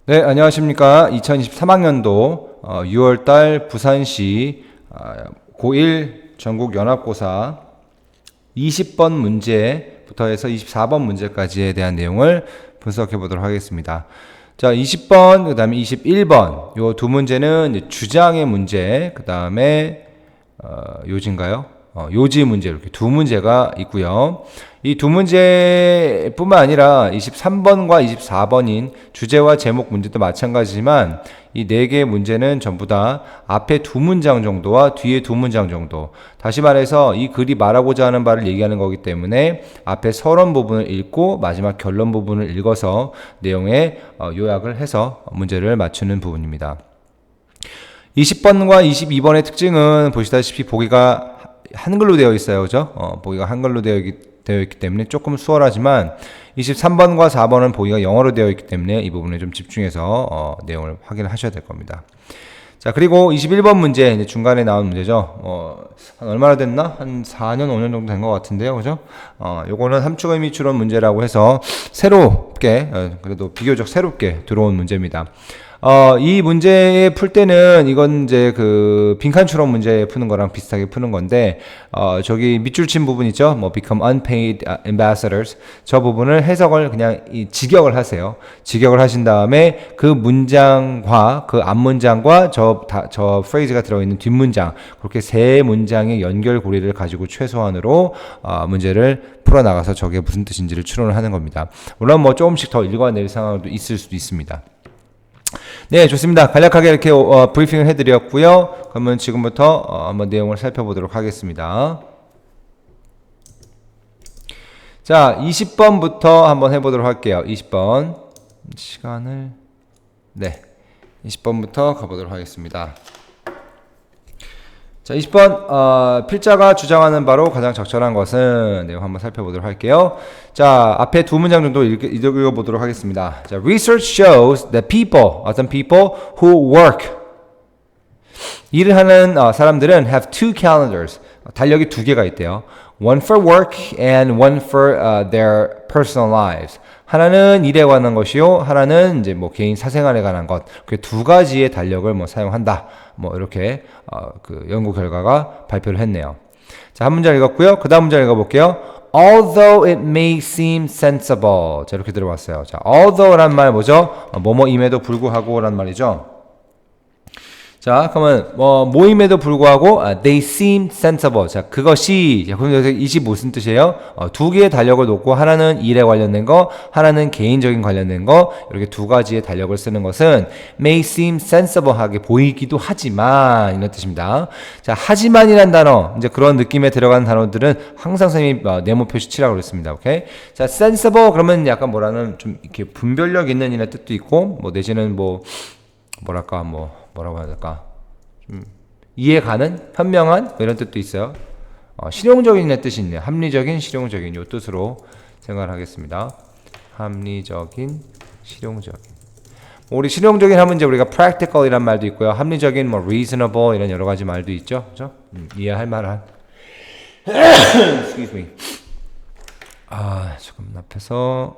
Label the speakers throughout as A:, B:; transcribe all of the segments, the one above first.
A: 네, 안녕하십니까. 2023학년도 6월달 부산시 고1 전국 연합고사 20번 문제부터 해서 24번 문제까지에 대한 내용을 분석해 보도록 하겠습니다. 자, 20번, 그 다음에 21번. 요 두 문제는 이제 주장의 문제, 그 다음에 요지인가요? 요지 문제 이렇게 두 문제가 있고요. 이 두 문제뿐만 아니라 23번과 24번인 주제와 제목 문제도 마찬가지지만 이 네 개의 문제는 전부 다 앞에 두 문장 정도와 뒤에 두 문장 정도. 다시 말해서 이 글이 말하고자 하는 바를 얘기하는 거기 때문에 앞에 서론 부분을 읽고 마지막 결론 부분을 읽어서 내용의 요약을 해서 문제를 맞추는 부분입니다. 20번과 22번의 특징은 보시다시피 보기가 한글로 되어 있어요. 그죠? 보기가 한글로 되어 있기 때문에 조금 수월하지만 23번과 4번은 보기가 영어로 되어 있기 때문에 이 부분에 좀 집중해서 내용을 확인하셔야 될 겁니다. 자, 그리고 21번 문제, 이제 중간에 나온 문제죠. 한 얼마나 됐나? 한 4년, 5년 정도 된 것 같은데요. 그죠? 요거는 함축 의미 추론 문제라고 해서 새롭게, 그래도 비교적 새롭게 들어온 문제입니다. 이 문제 풀 때는 이건 이제 그 빈칸 추론 문제 푸는 거랑 비슷하게 푸는 건데, 저기 밑줄 친 부분 있죠? 뭐 become unpaid ambassadors. 저 부분을 해석을 그냥 직역을 하세요. 직역을 하신 다음에 그 문장과 그 앞문장과 저 phrase가 들어있는 뒷문장, 그렇게 세 문장의 연결고리를 가지고 최소한으로 문제를 풀어나가서 저게 무슨 뜻인지를 추론을 하는 겁니다. 물론 뭐 조금씩 더 읽어낼 상황도 있을 수도 있습니다. 네, 좋습니다. 간략하게 이렇게 브리핑을 해드렸고요. 그러면 지금부터 한번 내용을 살펴보도록 하겠습니다. 자, 20번부터 한번 해보도록 할게요. 20번 시간을 20번부터 가보도록 하겠습니다. 자, 20번 필자가 주장하는 바로 가장 적절한 것은 내용 한번 살펴보도록 할게요. 자, 앞에 두 문장 정도 읽어보도록 하겠습니다. 자, research shows that 어떤 people who work, 일을 하는 사람들은 have two calendars, 달력이 두 개가 있대요. One for work and one for their personal lives. 하나는 일에 관한 것이요, 하나는 이제 뭐 개인 사생활에 관한 것. 그 두 가지의 달력을 뭐 사용한다. 뭐 이렇게 그 연구 결과가 발표를 했네요. 자, 한 문장 읽었고요. 그 다음 문장 읽어볼게요. Although it may seem sensible. 자, 이렇게 들어봤어요. 자, although란 말 뭐죠? 뭐뭐임에도 불구하고란 말이죠. 자, 그러면 모임에도 불구하고 they seem sensible. 자, 그것이, 그럼 여기서 이시 무슨 뜻이에요? 두 개의 달력을 놓고 하나는 일에 관련된 거, 하나는 개인적인 관련된 거, 이렇게 두 가지의 달력을 쓰는 것은 may seem sensible하게 보이기도 하지만 이런 뜻입니다. 자, 하지만이란 단어, 이제 그런 느낌에 들어가는 단어들은 항상 선생님이 네모 표시 치라고 그랬습니다. 오케이? 자, sensible 그러면 약간 뭐라는 좀 이렇게 분별력 있는 이런 뜻도 있고, 뭐 내지는 뭐라고 해야 될까? 좀 이해가는, 현명한 이런 뜻도 있어요. 실용적인 뜻이 있네요. 합리적인, 실용적인 이 뜻으로 생각을 하겠습니다. 합리적인, 실용적인. 우리 실용적인 하면 이제 우리가 practical이란 말도 있고요. 합리적인, 뭐 reasonable 이런 여러 가지 말도 있죠. 그죠? 이해할 만한. Excuse me. 조금 앞에서.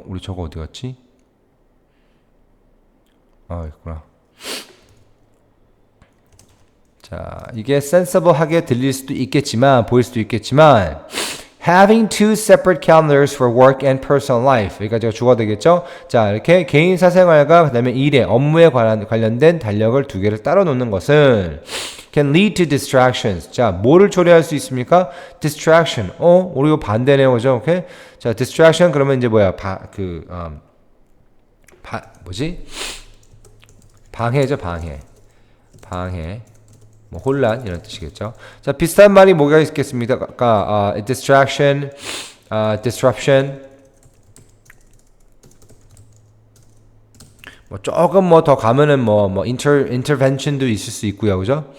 A: 우리 저거 어디 갔지? 있구나. 자, 이게 sensible하게 들릴 수도 있겠지만, 보일 수도 있겠지만, having two separate calendars for work and personal life. 여기까지가 주어가 되겠죠? 자, 이렇게 개인 사생활과 그 다음에 일에, 업무에 관련된 달력을 두 개를 따로 놓는 것은 can lead to distractions. 자, 뭐를 초래할 수 있습니까? distraction. 우리 이거 반대네요. 그죠? 오케이? 자, distraction 그러면 이제 뭐야? 방해죠, 방해. 뭐 혼란 이런 뜻이겠죠. 자, 비슷한 말이 뭐가 있겠습니까? 아까 distraction, disruption. 뭐 조금 뭐 더 가면은 intervention도 있을 수 있고요, 그죠?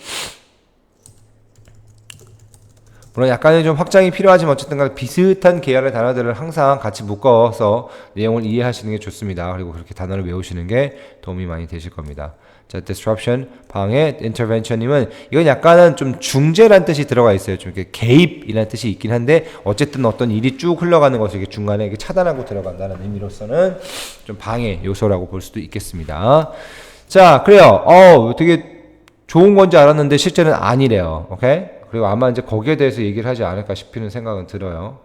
A: 물론 약간의 좀 확장이 필요하지만 어쨌든 간에 비슷한 계열의 단어들을 항상 같이 묶어서 내용을 이해하시는 게 좋습니다. 그리고 그렇게 단어를 외우시는 게 도움이 많이 되실 겁니다. 자, disruption, 방해, intervention이면 이건 약간은 좀 중재란 뜻이 들어가 있어요. 좀 이렇게 개입이라는 뜻이 있긴 한데 어쨌든 어떤 일이 쭉 흘러가는 것을 이렇게 중간에 이렇게 차단하고 들어간다는 의미로서는 좀 방해 요소라고 볼 수도 있겠습니다. 자, 그래요. 되게 좋은 건지 알았는데 실제는 아니래요. 오케이? 그리고 아마 이제 거기에 대해서 얘기를 하지 않을까 싶은 생각은 들어요.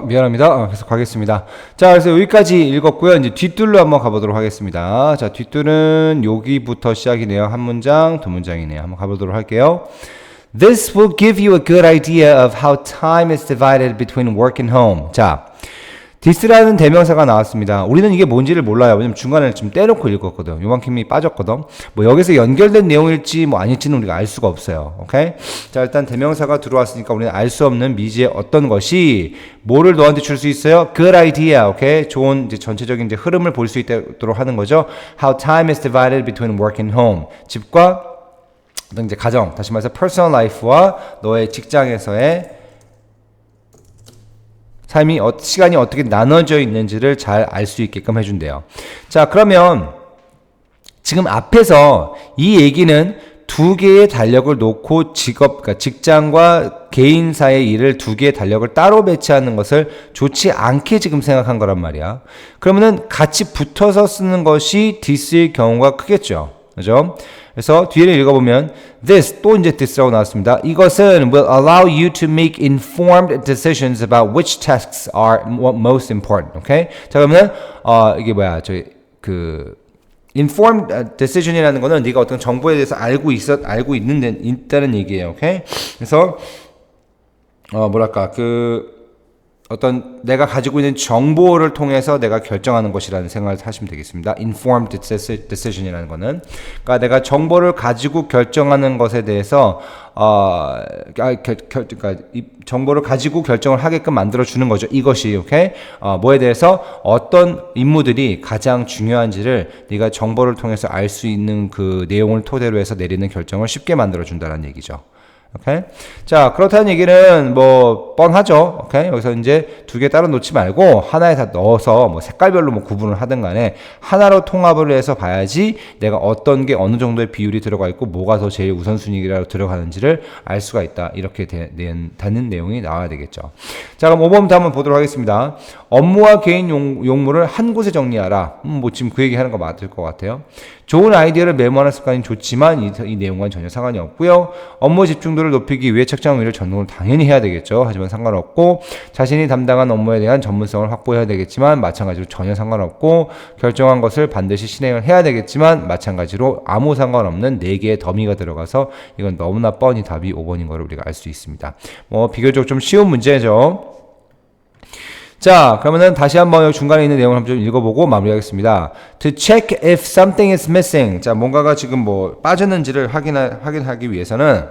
A: 미안합니다. 계속 가겠습니다. 자, 그래서 여기까지 읽었고요. 이제 뒷줄로 한번 가보도록 하겠습니다. 자, 뒷줄은 여기부터 시작이네요. 한 문장, 두 문장이네요. 한번 가보도록 할게요. This will give you a good idea of how time is divided between work and home. 자, this라는 대명사가 나왔습니다. 우리는 이게 뭔지를 몰라요. 왜냐면 중간에 지금 떼놓고 읽었거든. 요만큼이 빠졌거든. 뭐 여기서 연결된 내용일지 뭐 아닐지는 우리가 알 수가 없어요. 오케이? 자, 일단 대명사가 들어왔으니까 우리는 알 수 없는 미지의 어떤 것이 뭐를 너한테 줄 수 있어요? Good idea. 오케이? 좋은 이제 전체적인 이제 흐름을 볼 수 있도록 하는 거죠. How time is divided between work and home. 집과 어떤 이제 가정, 다시 말해서 personal life와 너의 직장에서의 삶이 시간이 어떻게 나눠져 있는지를 잘 알 수 있게끔 해준대요. 자, 그러면 지금 앞에서 이 얘기는 두 개의 달력을 놓고 그러니까 직장과 개인사의 일을 두 개의 달력을 따로 배치하는 것을 좋지 않게 지금 생각한 거란 말이야. 그러면은 같이 붙어서 쓰는 것이 this일 경우가 크겠죠. 그죠? 그래서 뒤를 읽어보면 this, 또 이제 this라고 나왔습니다. 이것은 will allow you to make informed decisions about which tasks are most important. Okay? 자, 그러면 이게 뭐야? informed decision이라는 거는 네가 어떤 정보에 대해서 알고 있다는 얘기예요. 오케이? 그래서 어떤 내가 가지고 있는 정보를 통해서 내가 결정하는 것이라는 생각을 하시면 되겠습니다. Informed decision이라는 거는 그러니까 내가 정보를 가지고 결정하는 것에 대해서 그러니까 이 정보를 가지고 결정을 하게끔 만들어 주는 거죠. 이것이 오케이? 뭐에 대해서 어떤 임무들이 가장 중요한지를 네가 정보를 통해서 알 수 있는 그 내용을 토대로 해서 내리는 결정을 쉽게 만들어 준다는 얘기죠. 오케이? 자, 그렇다는 얘기는 뭐 뻔하죠. 오케이? 여기서 이제 두 개 따로 놓지 말고 하나에 다 넣어서 뭐 색깔별로 뭐 구분을 하든 간에 하나로 통합을 해서 봐야지 내가 어떤 게 어느 정도의 비율이 들어가 있고 뭐가 더 제일 우선순위로 들어가는지를 알 수가 있다. 이렇게 되는 내용이 나와야 되겠죠. 자, 그럼 5번부터 한번 보도록 하겠습니다. 업무와 개인 용무를 한 곳에 정리하라. 뭐 지금 그 얘기 하는 거 맞을 것 같아요. 좋은 아이디어를 메모하는 습관이 좋지만 이 내용과는 전혀 상관이 없고요. 업무 집중도를 높이기 위해 책장 위를 전공을 당연히 해야 되겠죠. 하지만 상관없고 자신이 담당한 업무에 대한 전문성을 확보해야 되겠지만 마찬가지로 전혀 상관없고 결정한 것을 반드시 실행을 해야 되겠지만 마찬가지로 아무 상관없는 4개의 더미가 들어가서 이건 너무나 뻔히 답이 5번인 걸 우리가 알 수 있습니다. 뭐 비교적 좀 쉬운 문제죠. 자, 그러면은 다시 한번 중간에 있는 내용을 한번 좀 읽어보고 마무리하겠습니다. To check if something is missing. 자, 뭔가가 지금 뭐 빠졌는지를 확인하기 위해서는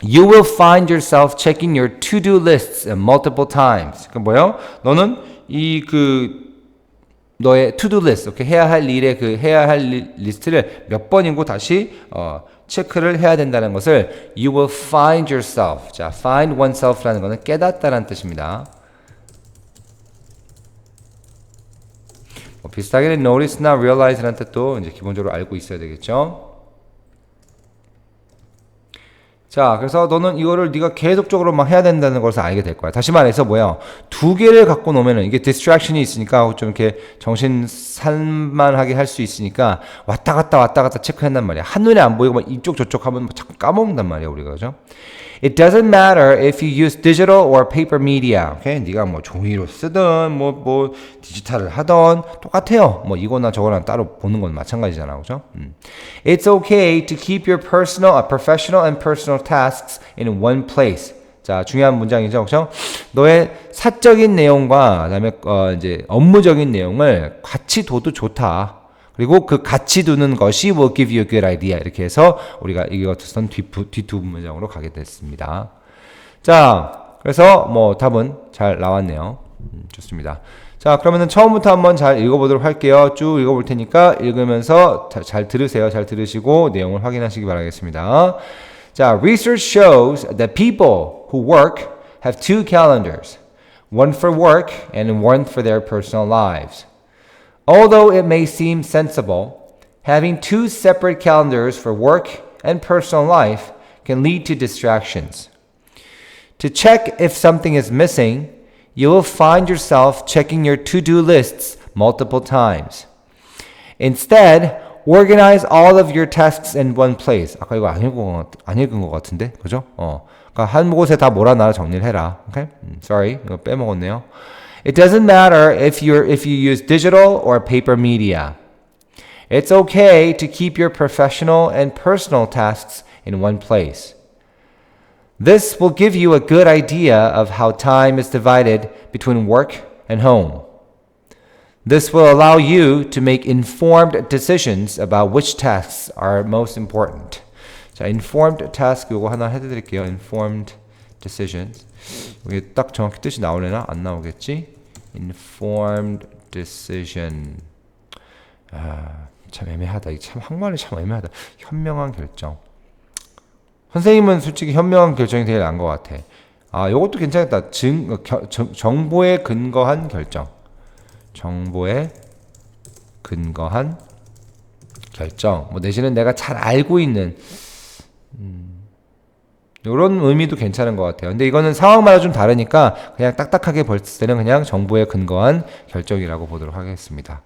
A: You will find yourself checking your to-do lists multiple times. 그 뭐요? 너는 너의 to-do list, 이렇게 해야 할 일의 해야 할 리스트를 몇 번이고 다시 체크를 해야 된다는 것을 You will find yourself. 자, find oneself라는 것은 깨닫다라는 뜻입니다. 비슷하게 notice나 realize라는 뜻도 이제 기본적으로 알고 있어야 되겠죠. 자, 그래서 너는 이거를 네가 계속적으로 막 해야 된다는 것을 알게 될 거야. 다시 말해서 뭐야? 두 개를 갖고 놓으면은 이게 distraction이 있으니까 좀 이렇게 정신 산만하게 할 수 있으니까 왔다 갔다 체크한단 말이야. 한눈에 안 보이고 막 이쪽 저쪽 하면 자꾸 까먹는단 말이야, 우리가. 그죠? It doesn't matter if you use digital or paper media. Okay? 네가 뭐 종이로 쓰든 뭐 디지털을 하던 똑같아요. 뭐 이거나 저거나 따로 보는 건 마찬가지잖아, 그죠? It's okay to keep your professional and personal tasks in one place. 자, 중요한 문장이죠, 그죠? 너의 사적인 내용과 그다음에 이제 업무적인 내용을 같이 둬도 좋다. 그리고 그 같이 두는 것이 will give you a good idea. 이렇게 해서 우리가 이것은 뒷두 문장으로 가게 됐습니다. 자, 그래서 뭐 답은 잘 나왔네요. 좋습니다. 자, 그러면은 처음부터 한번 잘 읽어보도록 할게요. 쭉 읽어볼 테니까 읽으면서 잘 들으세요. 잘 들으시고 내용을 확인하시기 바라겠습니다. 자, research shows that people who work have two calendars, one for work and one for their personal lives. Although it may seem sensible, having two separate calendars for work and personal life can lead to distractions. To check if something is missing, you will find yourself checking your to-do lists multiple times. Instead, organize all of your tasks in one place. 아까 이거 안 읽은 것 같은데, 그죠? 그러니까 한 곳에 다 몰아놔 정리를 해라. Okay? Sorry, 이거 빼먹었네요. It doesn't matter if you use digital or paper media. It's okay to keep your professional and personal tasks in one place. This will give you a good idea of how time is divided between work and home. This will allow you to make informed decisions about which tasks are most important. 자, informed task 요거 하나 해드릴게요. informed decisions. 이게 딱 정확히 뜻이 나오려나? 안 나오겠지? informed decision. 참 애매하다. 이게 참 한국말이 참 애매하다. 현명한 결정. 선생님은 솔직히 현명한 결정이 제일 나은 것 같아. 요것도 괜찮겠다. 정보에 근거한 결정. 정보에 근거한 결정. 뭐 내지는 내가 잘 알고 있는 이런 의미도 괜찮은 것 같아요. 근데 이거는 상황마다 좀 다르니까 그냥 딱딱하게 볼 때는 그냥 정보에 근거한 결정이라고 보도록 하겠습니다.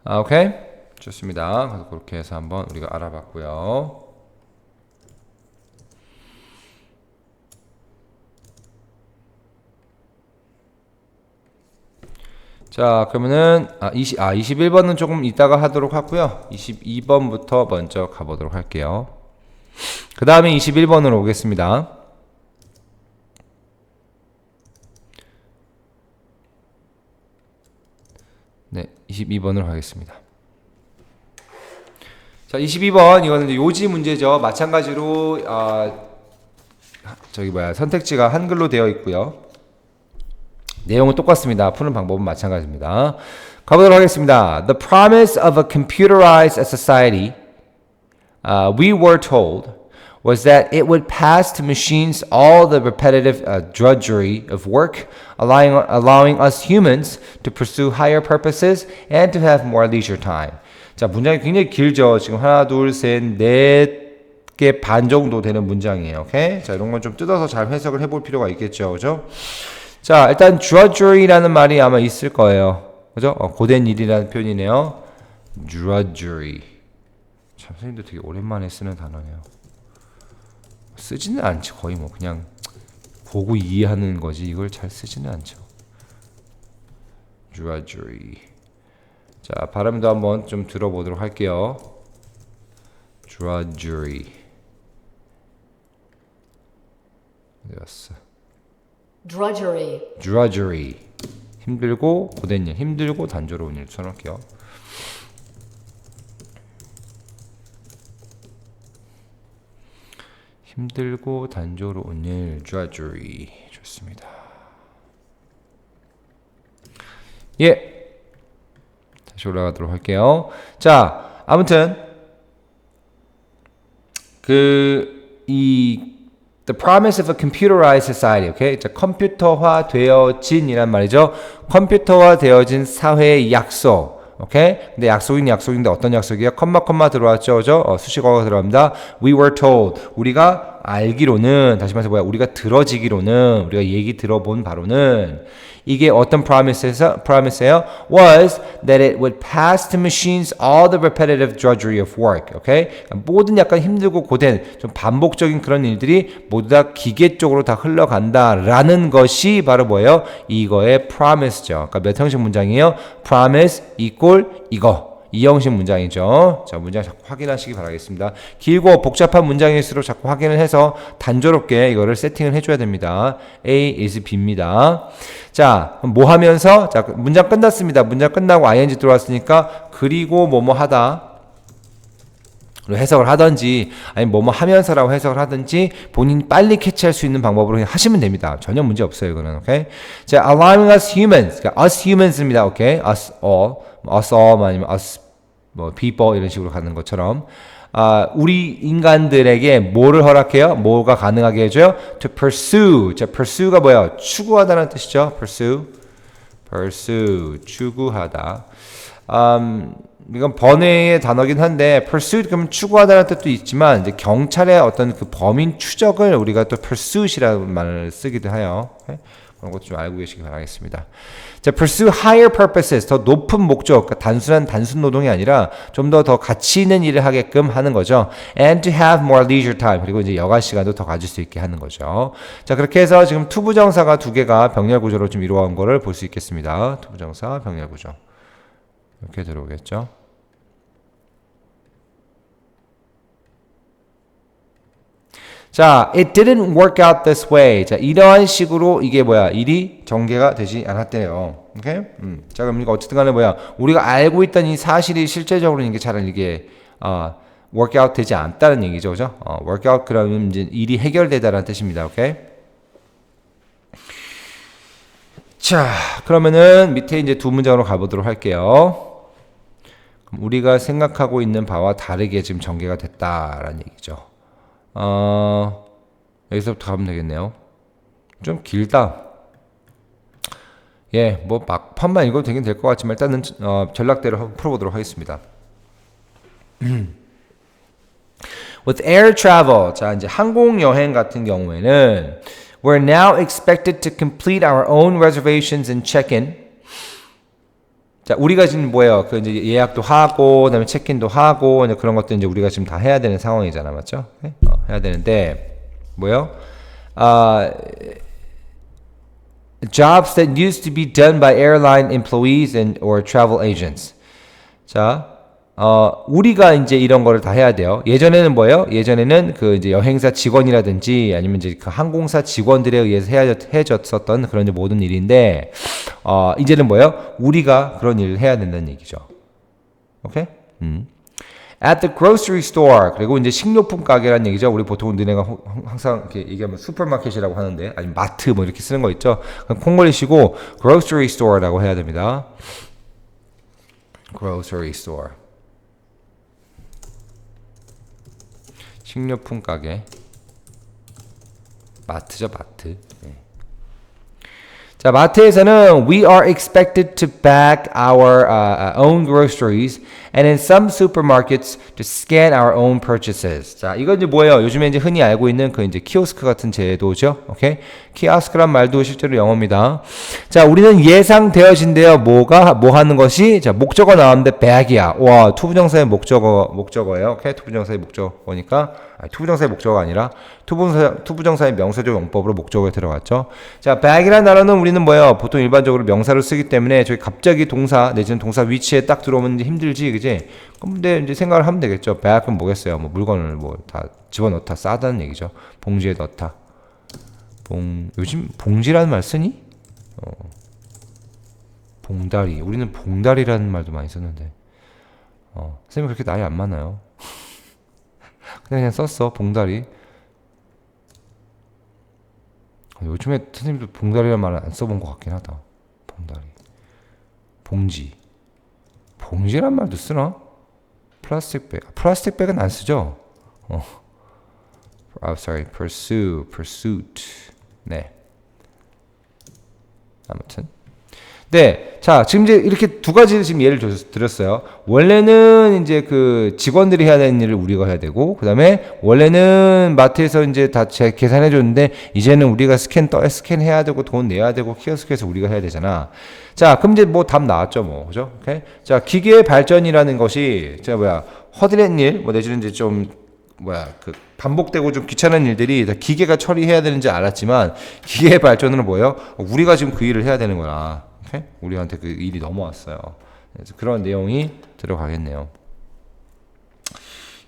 A: 오케이. 좋습니다. 그래서 그렇게 해서 한번 우리가 알아봤고요. 자, 그러면은 21번은 조금 이따가 하도록 하고요. 22번부터 먼저 가보도록 할게요. 그 다음에 21번으로 오겠습니다. 네, 22번으로 가겠습니다. 자, 22번 이거는 이제 요지 문제죠. 마찬가지로 선택지가 한글로 되어 있고요. 내용은 똑같습니다. 푸는 방법은 마찬가지입니다. 가보도록 하겠습니다. The promise of a computerized society, we were told, was that it would pass to machines all the repetitive drudgery of work, allowing us humans to pursue higher purposes and to have more leisure time. 자, 문장이 굉장히 길죠. 지금 하나, 둘, 셋, 넷 개 반 정도 되는 문장이에요. 오케이? 자, 이런 건 좀 뜯어서 잘 해석을 해볼 필요가 있겠죠. 그죠? 자, 일단 drudgery라는 말이 아마 있을 거예요. 그죠? 고된 일이라는 표현이네요. drudgery. 참, 선생님도 되게 오랜만에 쓰는 단어네요. 쓰지는 않죠. 거의 뭐 그냥 보고 이해하는 거지 이걸 잘 쓰지는 않죠. drudgery. 자, 발음도 한번 좀 들어보도록 할게요. drudgery. 되었어. drudgery. 힘들고 고된 일, 힘들고 단조로운 일 써놓을게요. 힘들고 단조로운 일, drudgery. 좋습니다. 예. 다시 올라가도록 할게요. 자, 아무튼 The promise of a computerized society, okay? 자, 컴퓨터화 되어진이란 말이죠. 컴퓨터화 되어진 사회의 약속. 오케이? 근데 약속인데 어떤 약속이에요? 컴마 들어왔죠, 그죠? 수식어가 들어갑니다. We were told. 우리가 알기로는, 다시 말해서 우리가 들어지기로는, 우리가 얘기 들어본 바로는, 이게 어떤 promise예요? Was that it would pass to machines all the repetitive drudgery of work. 오케이? 모든 약간 힘들고 고된, 좀 반복적인 그런 일들이 모두 다 기계 쪽으로 다 흘러간다라는 것이 바로 뭐예요? 이거의 promise죠. 그러니까 몇 형식 문장이에요? promise equal 이거. 이 형식 문장이죠. 자, 문장 자꾸 확인하시기 바라겠습니다. 길고 복잡한 문장일수록 자꾸 확인을 해서 단조롭게 이거를 세팅을 해줘야 됩니다. A is B입니다. 자, 뭐 하면서? 자, 문장 끝났습니다. 문장 끝나고 ing 들어왔으니까 그리고 뭐뭐 하다. 해석을 하든지 아니면 뭐뭐 하면서라고 해석을 하든지 본인이 빨리 캐치할 수 있는 방법으로 그냥 하시면 됩니다. 전혀 문제 없어요. 이거는. 오케이? 자, allowing us humans. 그러니까 us humans입니다. 오케이? us all 아니면 us 뭐 people 이런 식으로 가는 것처럼 우리 인간들에게 뭐를 허락해요? 뭐가 가능하게 해줘요? To pursue. 자, pursue가 뭐예요? 추구하다는 뜻이죠. pursue 추구하다. 이건 번외의 단어긴 한데 pursuit 그러면 추구하다는 뜻도 있지만 이제 경찰의 어떤 그 범인 추적을 우리가 또 pursuit이라는 말을 쓰기도 해요. 오케이? 그런 것도 좀 알고 계시기 바라겠습니다. 자, pursue higher purposes 더 높은 목적, 그러니까 단순 노동이 아니라 좀 더 가치 있는 일을 하게끔 하는 거죠. And to have more leisure time 그리고 이제 여가 시간도 더 가질 수 있게 하는 거죠. 자, 그렇게 해서 지금 투부정사가 두 개가 병렬 구조로 좀 이루어진 거를 볼 수 있겠습니다. 투부정사 병렬 구조. 이렇게 들어오겠죠. 자, it didn't work out this way. 자, 이러한 식으로 이게 뭐야? 일이 전개가 되지 않았대요. 오케이? 자, 그럼 이거 어쨌든 간에 뭐야? 우리가 알고 있던 이 사실이 실제적으로 이게 잘 이게 work out 되지 않다는 얘기죠. 그죠? work out 그러면 이제 일이 해결되다라는 뜻입니다. 오케이? 자, 그러면은 밑에 이제 두 문장으로 가보도록 할게요. 우리가 생각하고 있는 바와 다르게 지금 전개가 됐다라는 얘기죠. 여기서부터 가면 되겠네요. 좀 길다. 예, 뭐 막판만 읽어도 되긴 될 것 같지만 일단은 전략대로 한번 풀어보도록 하겠습니다. With air travel, 자 이제 항공 여행 같은 경우에는 we're now expected to complete our own reservations and check-in. 자, 우리가 지금 뭐예요? 그 이제 예약도 하고, 그다음에 체크인도 하고, 이제 그런 것들 이제 우리가 지금 다 해야 되는 상황이잖아, 맞죠? 네? 해야 되는데 뭐예요? Jobs that used to be done by airline employees or travel agents. 자, 우리가 이제 이런 거를 다 해야 돼요. 예전에는 뭐예요? 예전에는 그 이제 여행사 직원이라든지 아니면 이제 그 항공사 직원들에 의해서 해줬었던 그런 이제 모든 일인데, 이제는 뭐예요? 우리가 그런 일을 해야 된다는 얘기죠. 오케이? At the grocery store. 그리고 이제 식료품 가게라는 얘기죠. 우리 보통 너네가 항상 이렇게 얘기하면 슈퍼마켓이라고 하는데, 아니면 마트 뭐 이렇게 쓰는 거 있죠. 그럼 콩 걸리시고 grocery store라고 해야 됩니다. grocery store. 식료품 가게. 마트죠, 마트. 네. 자, 마트에서는 we are expected to bag our own groceries and in some supermarkets to scan our own purchases. 자, 이건 이제 뭐예요? 요즘에 이제 흔히 알고 있는 그 이제 키오스크 같은 제도죠. 오케이? 키오스크란 말도 실제로 영어입니다. 자, 우리는 예상되어진대요. 뭐 하는 것이? 자, 목적어 나왔는데 bag이야. 와, 투부정사의 목적어예요. 오케이? 투부정사의 목적어니까 투부정사의 목적어가 아니라 투부정사의 명사적 용법으로 목적어에 들어갔죠. 자, bag이라는 단어는 우리는 뭐예요? 보통 일반적으로 명사를 쓰기 때문에 저희 갑자기 동사 내지는 동사 위치에 딱 들어오면 힘들지, 그지? 근데 이제 생각을 하면 되겠죠. bag은 뭐겠어요? 뭐 물건을 뭐 다 집어넣다, 싸다는 얘기죠. 봉지에 넣다. 요즘 봉지라는 말 쓰니? 봉다리. 우리는 봉다리라는 말도 많이 썼는데. 선생님 그렇게 나이 안 많아요. 그냥 썼어, 봉다리. 요즘에 선생님도 봉다리라는 말은 안 써본 것 같긴 하다. 봉다리. 봉지. 봉지란 말도 쓰나? 플라스틱 백. 플라스틱 백은 안 쓰죠? pursuit. 네. 아무튼. 네. 자, 지금 이제 이렇게 두 가지 지금 예를 드렸어요. 원래는 이제 그 직원들이 해야 되는 일을 우리가 해야 되고, 그 다음에 원래는 마트에서 이제 다 계산해 줬는데, 이제는 우리가 스캔해야 되고, 돈 내야 되고, 키오스크에서 우리가 해야 되잖아. 자, 그럼 이제 뭐 답 나왔죠, 뭐. 그죠? 오케이? 자, 기계의 발전이라는 것이, 허드렛 일, 뭐 내지는 이제 좀, 반복되고 좀 귀찮은 일들이 다 기계가 처리해야 되는지 알았지만, 기계의 발전은 뭐예요? 우리가 지금 그 일을 해야 되는 거야. 오케이? 우리한테 그 일이 넘어왔어요. 그래서 그런 내용이 들어가겠네요.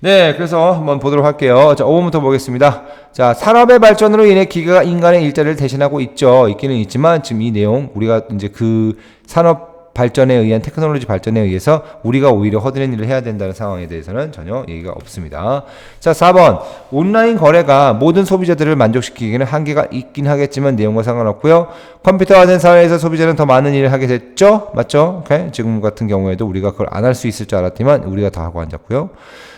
A: 네, 그래서 한번 보도록 할게요. 자, 5번부터 보겠습니다. 자, 산업의 발전으로 인해 기계가 인간의 일자리를 대신하고 있기는 있지만 지금 이 내용 우리가 이제 그 산업 발전에 의한 테크놀로지 발전에 의해서 우리가 오히려 허드렛 일을 해야 된다는 상황에 대해서는 전혀 얘기가 없습니다. 자, 4번. 온라인 거래가 모든 소비자들을 만족시키기에는 한계가 있긴 하겠지만 내용과 상관없고요. 컴퓨터화된 사회에서 소비자는 더 많은 일을 하게 됐죠? 맞죠? 오케이? 지금 같은 경우에도 우리가 그걸 안 할 수 있을 줄 알았지만 우리가 다 하고 앉았고요.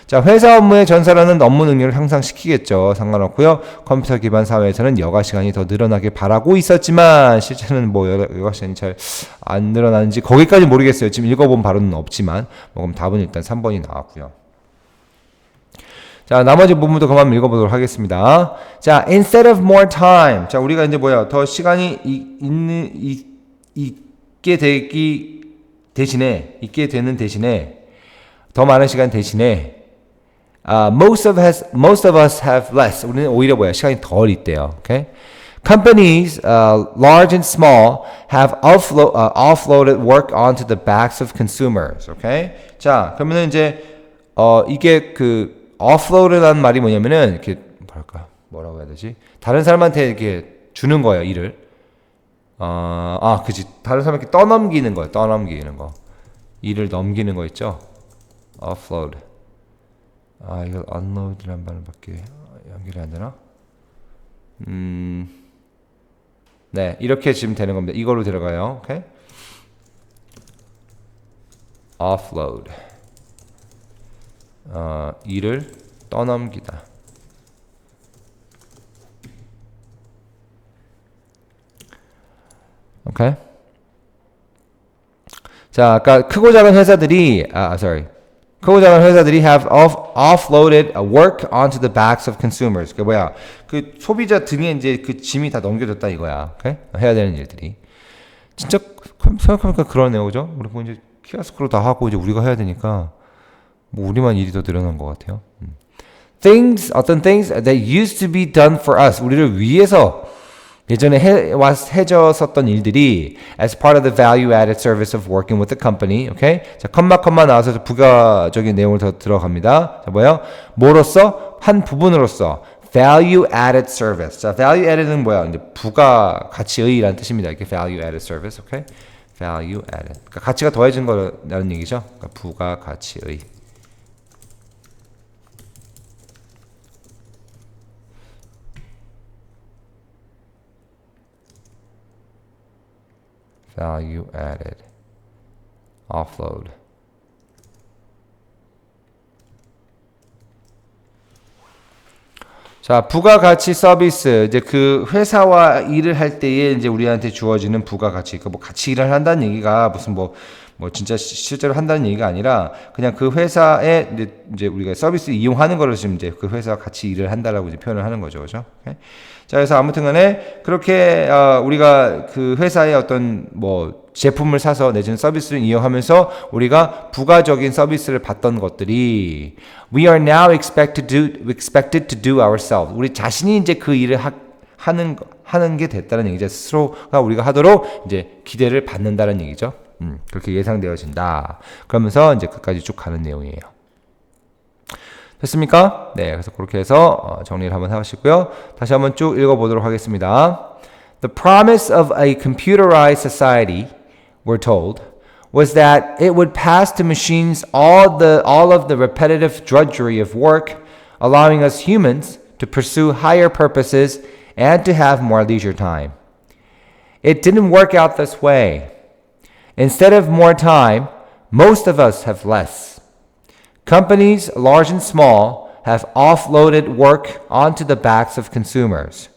A: 자, 회사 업무의 전사라는 업무 능력을 향상시키겠죠. 상관없고요. 컴퓨터 기반 사회에서는 여가 시간이 더 늘어나길 바라고 있었지만 실제는 뭐 여가 시간이 잘 안 늘어나는지 거기까지 모르겠어요. 지금 읽어본 바로는 없지만 그럼 답은 일단 3번이 나왔고요. 자, 나머지 부분도 그만 읽어보도록 하겠습니다. 자, instead of more time. 자, 우리가 이제 더 시간이 있게 되는 대신에 더 많은 시간 대신에 most of us have less. 우리는 오히려 시간이 덜 있대요. Okay? Companies, large and small, have offloaded work onto the backs of consumers. Okay? 자, 그러면은 이제 이게 그 offload라는 말이 뭐냐면은 이렇게 뭐라고 해야 되지? 다른 사람한테 이렇게 주는 거예요, 일을. 그지. 다른 사람에게 떠넘기는 거예요. 떠넘기는 거. 일을 넘기는 거 있죠? offload. 이걸 unload이라는 말밖에 연결이 안 되나? 네, 이렇게 지금 되는 겁니다. 이걸로 들어가요. 오케이? offload. 일을 떠넘기다. 오케이? 자, 아까 크고 작은 회사들이 크고 작은 회사들이 have offloaded work onto the backs of consumers. 그 그 소비자 등에 이제 그 짐이 다 넘겨졌다 이거야. 오케이? 해야 되는 일들이. 진짜 생각하니까 그러네요, 그죠? 우리 뭐 이제 키오스크로 다 하고 이제 우리가 해야 되니까 뭐 우리만 일이 더 늘어난 것 같아요. 어떤 things that used to be done for us. 우리를 위해서 예전에 해줬었던 일들이 as part of the value-added service of working with the company. 오케이? 자, 컴마 나와서 부가적인 내용을 더 들어갑니다. 자, 뭐로써? 한 부분으로서 value-added service. 자, value-added는 이제 부가 가치의라는 뜻입니다. 이렇게 value-added service. 오케이? value-added. 그러니까 가치가 더해진 거라는 얘기죠. 그러니까 부가 가치의. value added, offload. 자, 부가가치 서비스. 이제 그 회사와 일을 할 때에 이제 우리한테 주어지는 부가가치. 그러니까 같이 일을 한다는 얘기가 무슨 진짜 실제로 한다는 얘기가 아니라 그냥 그 회사에 이제 우리가 서비스 이용하는 거를 지금 이제 그 회사와 같이 일을 한다라고 이제 표현을 하는 거죠. 그죠? 오케이? 자, 그래서 아무튼 간에 그렇게 우리가 그 회사의 어떤 제품을 사서 내지는 서비스를 이용하면서 우리가 부가적인 서비스를 받던 것들이 we are now expected to do ourselves. 우리 자신이 이제 그 일을 하는 게 됐다는 얘기죠. 스스로가 우리가 하도록 이제 기대를 받는다는 얘기죠. 그렇게 예상되어진다. 그러면서 이제 끝까지 쭉 가는 내용이에요. 됐습니까? 네, 그래서 그렇게 해서 정리를 한번 해보시고요. 다시 한번 쭉 읽어보도록 하겠습니다. The promise of a computerized society, we're told, was that it would pass to machines all of the repetitive drudgery of work, allowing us humans to pursue higher purposes and to have more leisure time. It didn't work out this way. Instead of more time, most of us have less. Companies, large and small, have offloaded work onto the backs of consumers.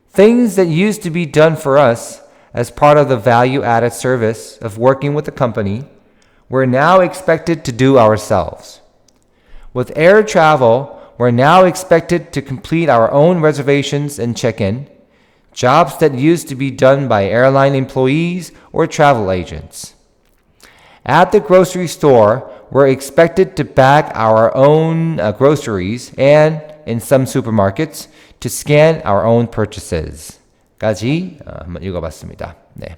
A: Things that used to be done for us as part of the value-added service of working with the company, we're now expected to do ourselves. With air travel, we're now expected to complete our own reservations and check-in, jobs that used to be done by airline employees or travel agents. At the grocery store, we're expected to bag our own groceries and, in some supermarkets, to scan our own purchases. 까지 한번 읽어봤습니다. 네.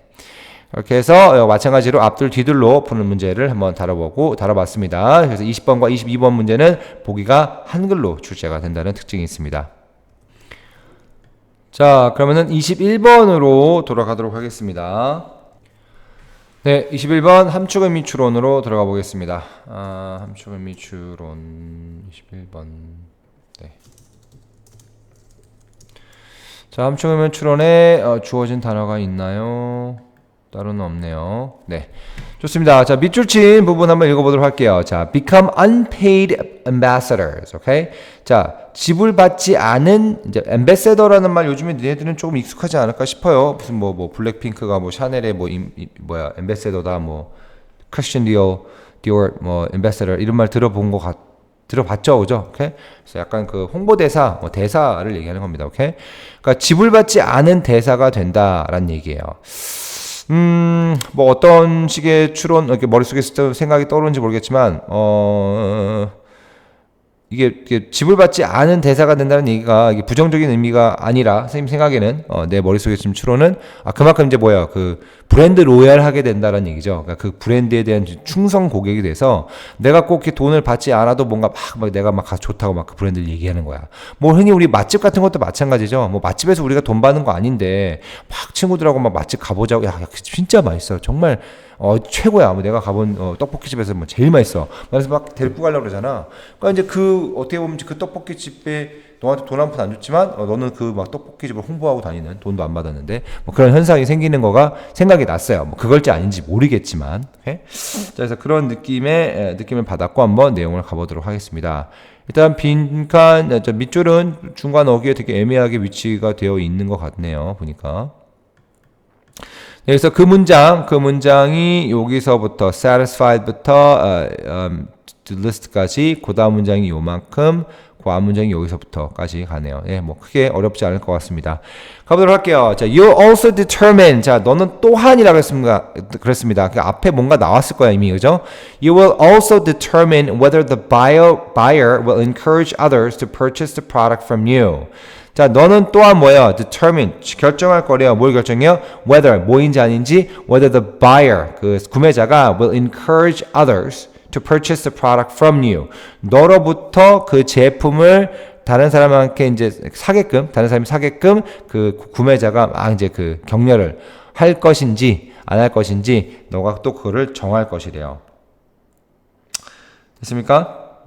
A: 이렇게 해서 마찬가지로 앞들 뒤들로 푸는 문제를 한번 다뤄봤습니다. 그래서 20번과 22번 문제는 보기가 한글로 출제가 된다는 특징이 있습니다. 자, 그러면은 21번으로 돌아가도록 하겠습니다. 네, 21번 함축의 미추론으로 들어가 보겠습니다. 함축의 미추론 21번. 네. 자, 함축의 미추론에 주어진 단어가 있나요? 따로는 없네요. 네, 좋습니다. 자, 밑줄 친 부분 한번 읽어보도록 할게요. 자, become unpaid ambassadors. 오케이? 자, 지불받지 않은 이제 ambassador라는 말 요즘에 너희들은 조금 익숙하지 않을까 싶어요. 무슨 뭐 블랙핑크가 뭐 샤넬의 ambassador다 뭐 크리스천 디or 뭐 ambassador 이런 말 들어봤죠, 그죠? 오케이? 그래서 약간 그 홍보대사, 대사를 얘기하는 겁니다. 오케이? 그러니까 지불받지 않은 대사가 된다라는 얘기예요. 뭐 어떤 식의 추론, 이렇게 머릿속에 생각이 떠오르는지 모르겠지만, 이게 지불받지 않은 대사가 된다는 얘기가 이게 부정적인 의미가 아니라 선생님 생각에는 내 머릿속에 지금 추론은 그만큼 이제 그 브랜드 로얄하게 된다는 얘기죠. 그러니까 그 브랜드에 대한 충성 고객이 돼서 내가 꼭 이렇게 돈을 받지 않아도 뭔가 막 내가 막 좋다고 막 그 브랜드를 얘기하는 거야. 뭐 흔히 우리 맛집 같은 것도 마찬가지죠. 뭐 맛집에서 우리가 돈 받는 거 아닌데 막 친구들하고 막 맛집 가보자고 야 진짜 맛있어. 정말 최고야. 뭐 내가 가본 떡볶이집에서 뭐 제일 맛있어. 그래서 막 데리고 가려고 그러잖아. 그러니까 이제 어떻게 보면 그 떡볶이집에 너한테 돈 한 푼 안 줬지만 너는 그 막 떡볶이집을 홍보하고 다니는 돈도 안 받았는데 뭐 그런 현상이 생기는 거가 생각이 났어요. 뭐 그걸지 아닌지 모르겠지만. 오케이? 자, 그래서 그런 느낌을 받았고 한번 내용을 가보도록 하겠습니다. 일단 빈칸 밑줄은 중간 어귀에 되게 애매하게 위치가 되어 있는 것 같네요. 보니까. 그래서 그 문장이 여기서부터 satisfied부터 to list까지 그 다음 문장이 요만큼 그 앞 문장이 여기서부터까지 가네요. 예, 뭐 크게 어렵지 않을 것 같습니다. 가보도록 할게요. 자, you're also determined. 자, 너는 또한이라고 그랬습니다. 그 앞에 뭔가 나왔을 거야 이미, 그죠? You will also determine whether the buyer will encourage others to purchase the product from you. 자, 너는 또한 뭐예요? determine, 결정할 거래요. 뭘 결정해요? whether, 뭐인지 아닌지, whether the buyer, 그 구매자가 will encourage others to purchase the product from you. 너로부터 그 제품을 다른 사람한테 이제 다른 사람이 사게끔 그 구매자가 막 이제 그 격려를 할 것인지, 안 할 것인지, 너가 또 그거를 정할 것이래요. 됐습니까?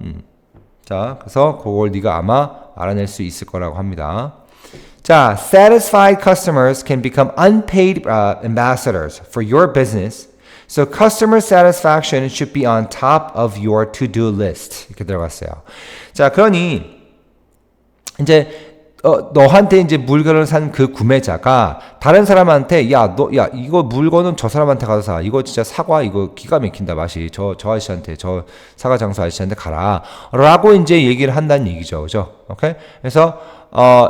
A: 자, 그래서 그걸 네가 아마 알아낼 수 있을 거라고 합니다. 자, satisfied customers can become unpaid ambassadors for your business. So customer satisfaction should be on top of your to-do list. 이렇게 들어갔어요. 자, 그러니 이제 너한테 이제 물건을 산 그 구매자가 다른 사람한테 이거 물건은 저 사람한테 가서 사. 이거 진짜 사과 이거 기가 막힌다 맛이. 저 아저씨한테 저 사과 장수 아저씨한테 가라. 라고 이제 얘기를 한다는 얘기죠. 그죠? 오케이? 그래서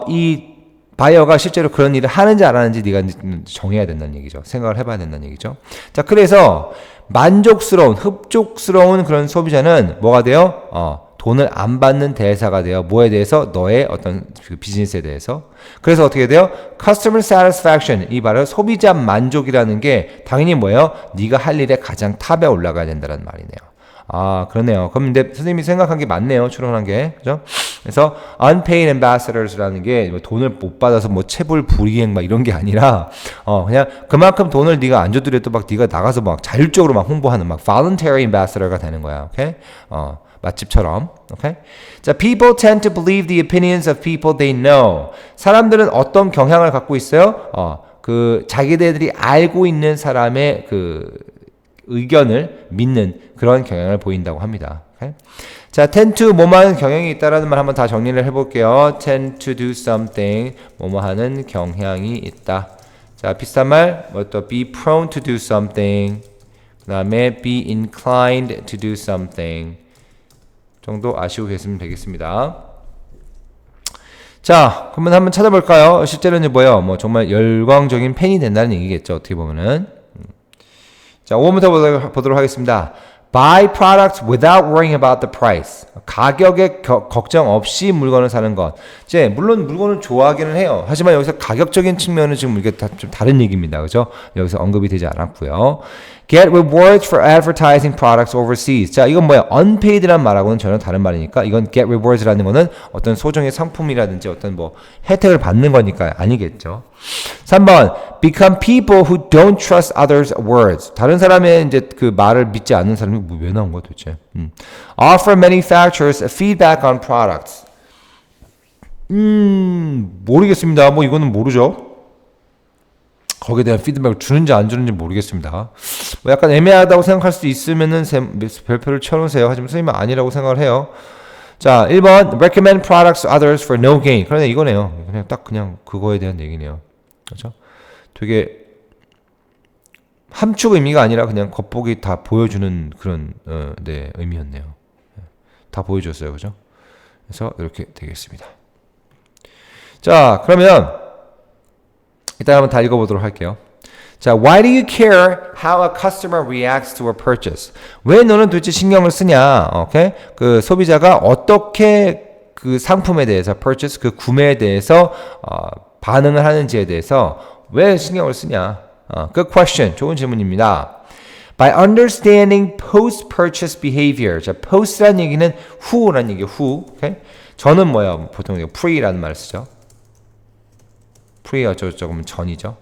A: 이 바이어가 실제로 그런 일을 하는지 안 하는지 네가 정해야 된다는 얘기죠. 생각을 해봐야 된다는 얘기죠. 자, 그래서 흡족스러운 그런 소비자는 뭐가 돼요? 돈을 안 받는 대사가 돼요. 뭐에 대해서? 너의 어떤 그 비즈니스에 대해서. 그래서 어떻게 돼요? Customer satisfaction, 이 바로 소비자 만족이라는 게 당연히 뭐예요? 네가 할 일의 가장 탑에 올라가야 된다는 말이네요. 그러네요. 그럼 근데 선생님이 생각한 게 맞네요. 추론한 게. 그죠? 그래서 unpaid ambassadors라는 게 돈을 못 받아서 뭐 체불 불이행 막 이런 게 아니라 그냥 그만큼 돈을 네가 안 줘더라도 막 네가 나가서 막 자율적으로 막 홍보하는 막 voluntary ambassador가 되는 거야. 오케이? 맛집처럼. 오케이? 자, people tend to believe the opinions of people they know. 사람들은 어떤 경향을 갖고 있어요? 그 자기들이 알고 있는 사람의 그 의견을 믿는 그런 경향을 보인다고 합니다. Okay? 자, tend to 뭐뭐하는 경향이 있다라는 말 한번 다 정리를 해볼게요. tend to do something 뭐뭐하는 경향이 있다. 자, 비슷한 말, 또 be prone to do something, 그 다음에 be inclined to do something 정도 아시고 계시면 되겠습니다. 자, 그러면 한번 찾아볼까요? 실제로는 뭐예요? 뭐 정말 열광적인 팬이 된다는 얘기겠죠. 어떻게 보면은. 자, 5번부터 보도록 하겠습니다. buy products without worrying about the price. 가격에 걱정 없이 물건을 사는 것. 이제 물론 물건을 좋아하기는 해요. 하지만 여기서 가격적인 측면은 지금 이게 좀 다른 얘기입니다. 그죠? 여기서 언급이 되지 않았고요. Get rewards for advertising products overseas. 자, 이건 뭐야? unpaid란 말하고는 전혀 다른 말이니까 이건 get rewards라는 거는 어떤 소정의 상품이라든지 어떤 뭐 혜택을 받는 거니까 아니겠죠. 3번 become people who don't trust others' words. 다른 사람의 이제 그 말을 믿지 않는 사람이 왜 나온 거야 도대체? Offer manufacturers feedback on products. 모르겠습니다. 뭐 이거는 모르죠. 거기에 대한 피드백을 주는지 안 주는지 모르겠습니다. 뭐 약간 애매하다고 생각할 수 있으면은 별표를 쳐놓으세요. 하지만 선생님은 아니라고 생각을 해요. 자, 1번 recommend products to others for no gain. 그런데 이거네요. 그냥 딱 그냥 그거에 대한 얘기네요. 그렇죠? 되게 함축 의미가 아니라 그냥 겉보기 다 보여주는 그런 네, 의미였네요. 다 보여줬어요. 그죠? 그래서 이렇게 되겠습니다. 자, 그러면 이따 한번 다 읽어보도록 할게요. 자, why do you care how a customer reacts to a purchase? 왜 너는 도대체 신경을 쓰냐? 오케이? 그 소비자가 어떻게 그 상품에 대해서 purchase 그 구매에 대해서 반응을 하는지에 대해서 왜 신경을 쓰냐? Good question. 좋은 질문입니다. By understanding post-purchase behavior. 자, post라는 얘기는 who라는 얘기예요. who. 오케이? 저는 뭐야? 보통 pre라는 말을 쓰죠. pre가 조금 전이죠.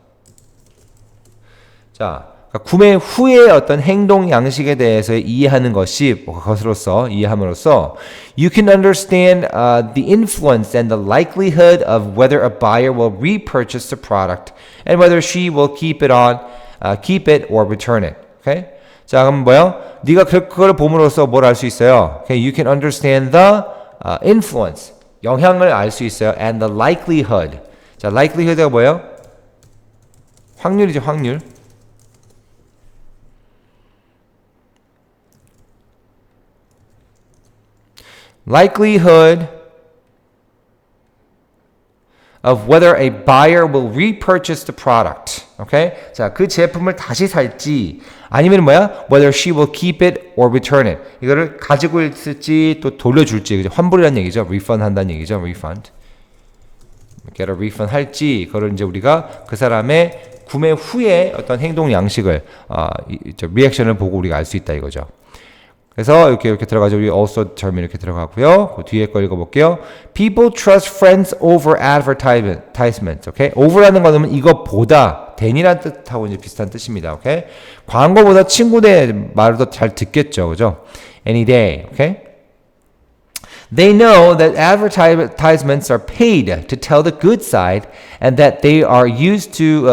A: 자, 그러니까 구매 후의 어떤 행동 양식에 대해서 이해하는 것이 그것으로서 이해함으로써 you can understand the influence and the likelihood of whether a buyer will repurchase the product and whether she will keep it or return it. Okay? 자, 그럼 뭐요? 네가 그걸 봄으로써 뭘 알 수 있어요? Okay? You can understand the influence, 영향을 알 수 있어요, and the likelihood. 자, likelihood가 뭐예요? 확률이죠, 확률. likelihood of whether a buyer will repurchase the product. Okay? 자, 그 제품을 다시 살지 아니면 뭐야? whether she will keep it or return it. 이거를 가지고 있을지 또 돌려줄지. 그죠? 환불이라는 얘기죠. refund 한다는 얘기죠. refund. get a refund 할지 그걸 이제 우리가 그 사람의 구매 후에 어떤 행동 양식을 리액션을 보고 우리가 알 수 있다 이거죠. 그래서 이렇게 들어가죠. 우리 also term 이렇게 들어가고요. 그 뒤에 거 읽어볼게요. People trust friends over advertisements. 오케이? over라는 거는 이것보다 than이라는 뜻하고 이제 비슷한 뜻입니다. 오케이? 광고보다 친구들 말을 더 잘 듣겠죠, 그죠? Any day. 오케이? They know that advertisements are paid to tell the good side, and that they are used to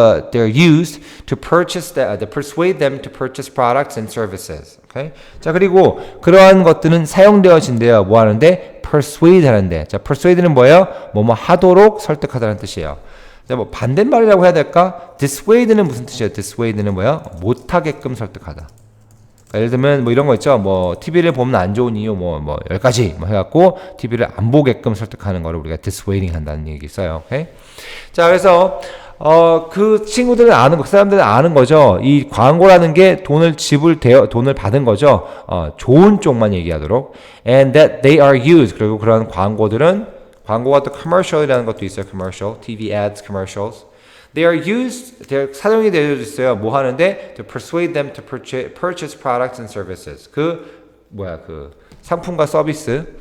A: persuade them to purchase products and services. Okay? 자, 그리고 그러한 것들은 사용되어진대요. 뭐 하는데? persuade 하는데. 자, persuade는 뭐예요? 뭐뭐 하도록 설득하다는 뜻이에요. 자, 뭐 반대말이라고 해야 될까? dissuade는 무슨 뜻이에요? dissuade는 뭐예요? 못하게끔 설득하다. 예를 들면 뭐 이런 거 있죠. 뭐 TV를 보면 안 좋은 이유 뭐 10가지 뭐 해갖고 TV를 안 보게끔 설득하는 거를 우리가 dissuading 한다는 얘기 있어요. 오케이? 자, 그래서 그 친구들은 아는 그 사람들은 아는 거죠. 이 광고라는 게 돈을 받은 거죠. 좋은 쪽만 얘기하도록. And that they are used. 그리고 그런 광고가 또 commercial이라는 것도 있어요. commercial, TV ads, commercials. They are used, 사용이 되어 있어요. 뭐 하는데? To persuade them to purchase products and services. 그 상품과 서비스를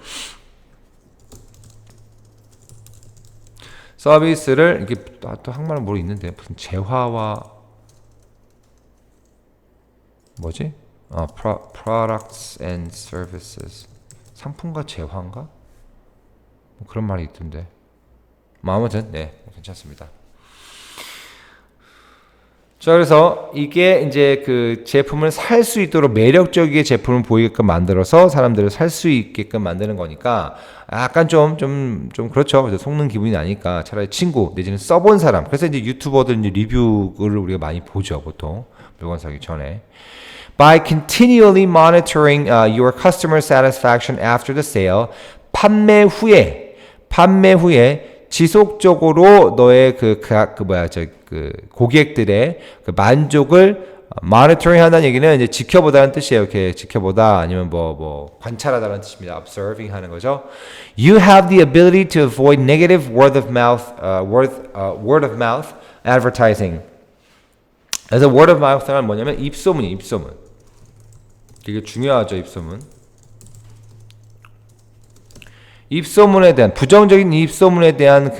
A: 이게 또 한국말은 뭐 있는데 무슨 재화와 뭐지? products and services. 상품과 재화인가? 뭐 그런 말이 있던데. 뭐 아무튼 네, 괜찮습니다. 자, 그래서 이게 이제 그 제품을 살 수 있도록 매력적이게 제품을 보이게끔 만들어서 사람들을 살 수 있게끔 만드는 거니까 약간 좀 그렇죠. 속는 기분이 나니까 차라리 친구 내지는 써본 사람. 그래서 이제 유튜버들 이제 리뷰를 우리가 많이 보죠, 보통 물건 사기 전에. By continually monitoring your customer satisfaction after the sale, 판매 후에 지속적으로 너의 고객들의 그 만족을 monitoring 한다는 얘기는 이제 지켜보다는 뜻이에요. 이렇게 지켜보다 아니면 뭐 관찰하다는 뜻입니다. observing 하는 거죠. You have the ability to avoid negative word of mouth advertising. 그래서 word of mouth는 뭐냐면 입소문이 입소문. 되게 중요하죠, 입소문. 입소문에 대한 부정적인 입소문에 대한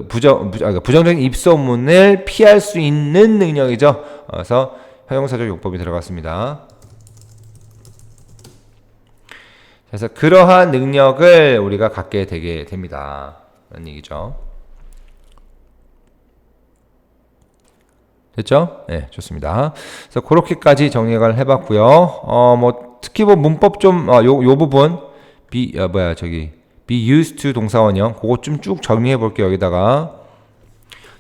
A: 부정적인 입소문을 피할 수 있는 능력이죠. 그래서 형용사적 용법이 들어갔습니다. 그래서 그러한 능력을 우리가 갖게 되게 됩니다. 라는 얘기죠. 됐죠? 네, 좋습니다. 그래서 그렇게까지 정리를 해봤고요. 특히 문법 좀, 요 부분, be used to 동사 원형, 그거 좀 쭉 정리해 볼게요, 여기다가.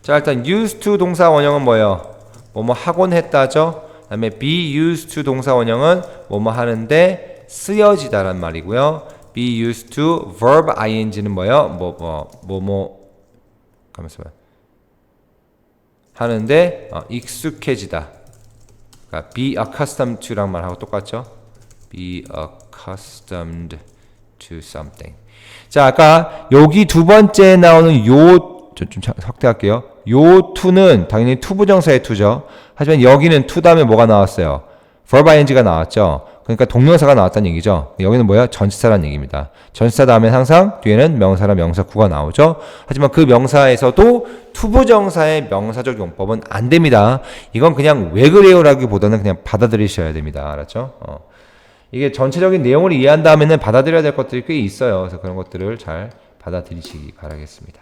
A: 자, 일단 used to 동사 원형은 뭐예요? 뭐뭐 하곤 했다죠? 그 다음에 be used to 동사 원형은 뭐뭐 하는데 쓰여지다란 말이고요. be used to verb ing는 뭐예요? 가만있어 봐요. 하는데 익숙해지다. 그러니까 be accustomed to랑 말하고 똑같죠? be accustomed to something. 자, 아까 여기 두 번째 나오는 좀 확대할게요. 요 to는 당연히 투부정사의 to죠. 하지만 여기는 to 다음에 뭐가 나왔어요? verb ing가 나왔죠. 그러니까 동명사가 나왔다는 얘기죠. 여기는 뭐야? 전치사라는 얘기입니다. 전치사 다음에 항상 뒤에는 명사나 명사구가 나오죠. 하지만 그 명사에서도 투부정사의 명사적 용법은 안 됩니다. 이건 그냥 왜 그래요라기보다는 그냥 받아들이셔야 됩니다. 알았죠? 이게 전체적인 내용을 이해한 다음에는 받아들여야 될 것들이 꽤 있어요. 그래서 그런 것들을 잘 받아들이시기 바라겠습니다.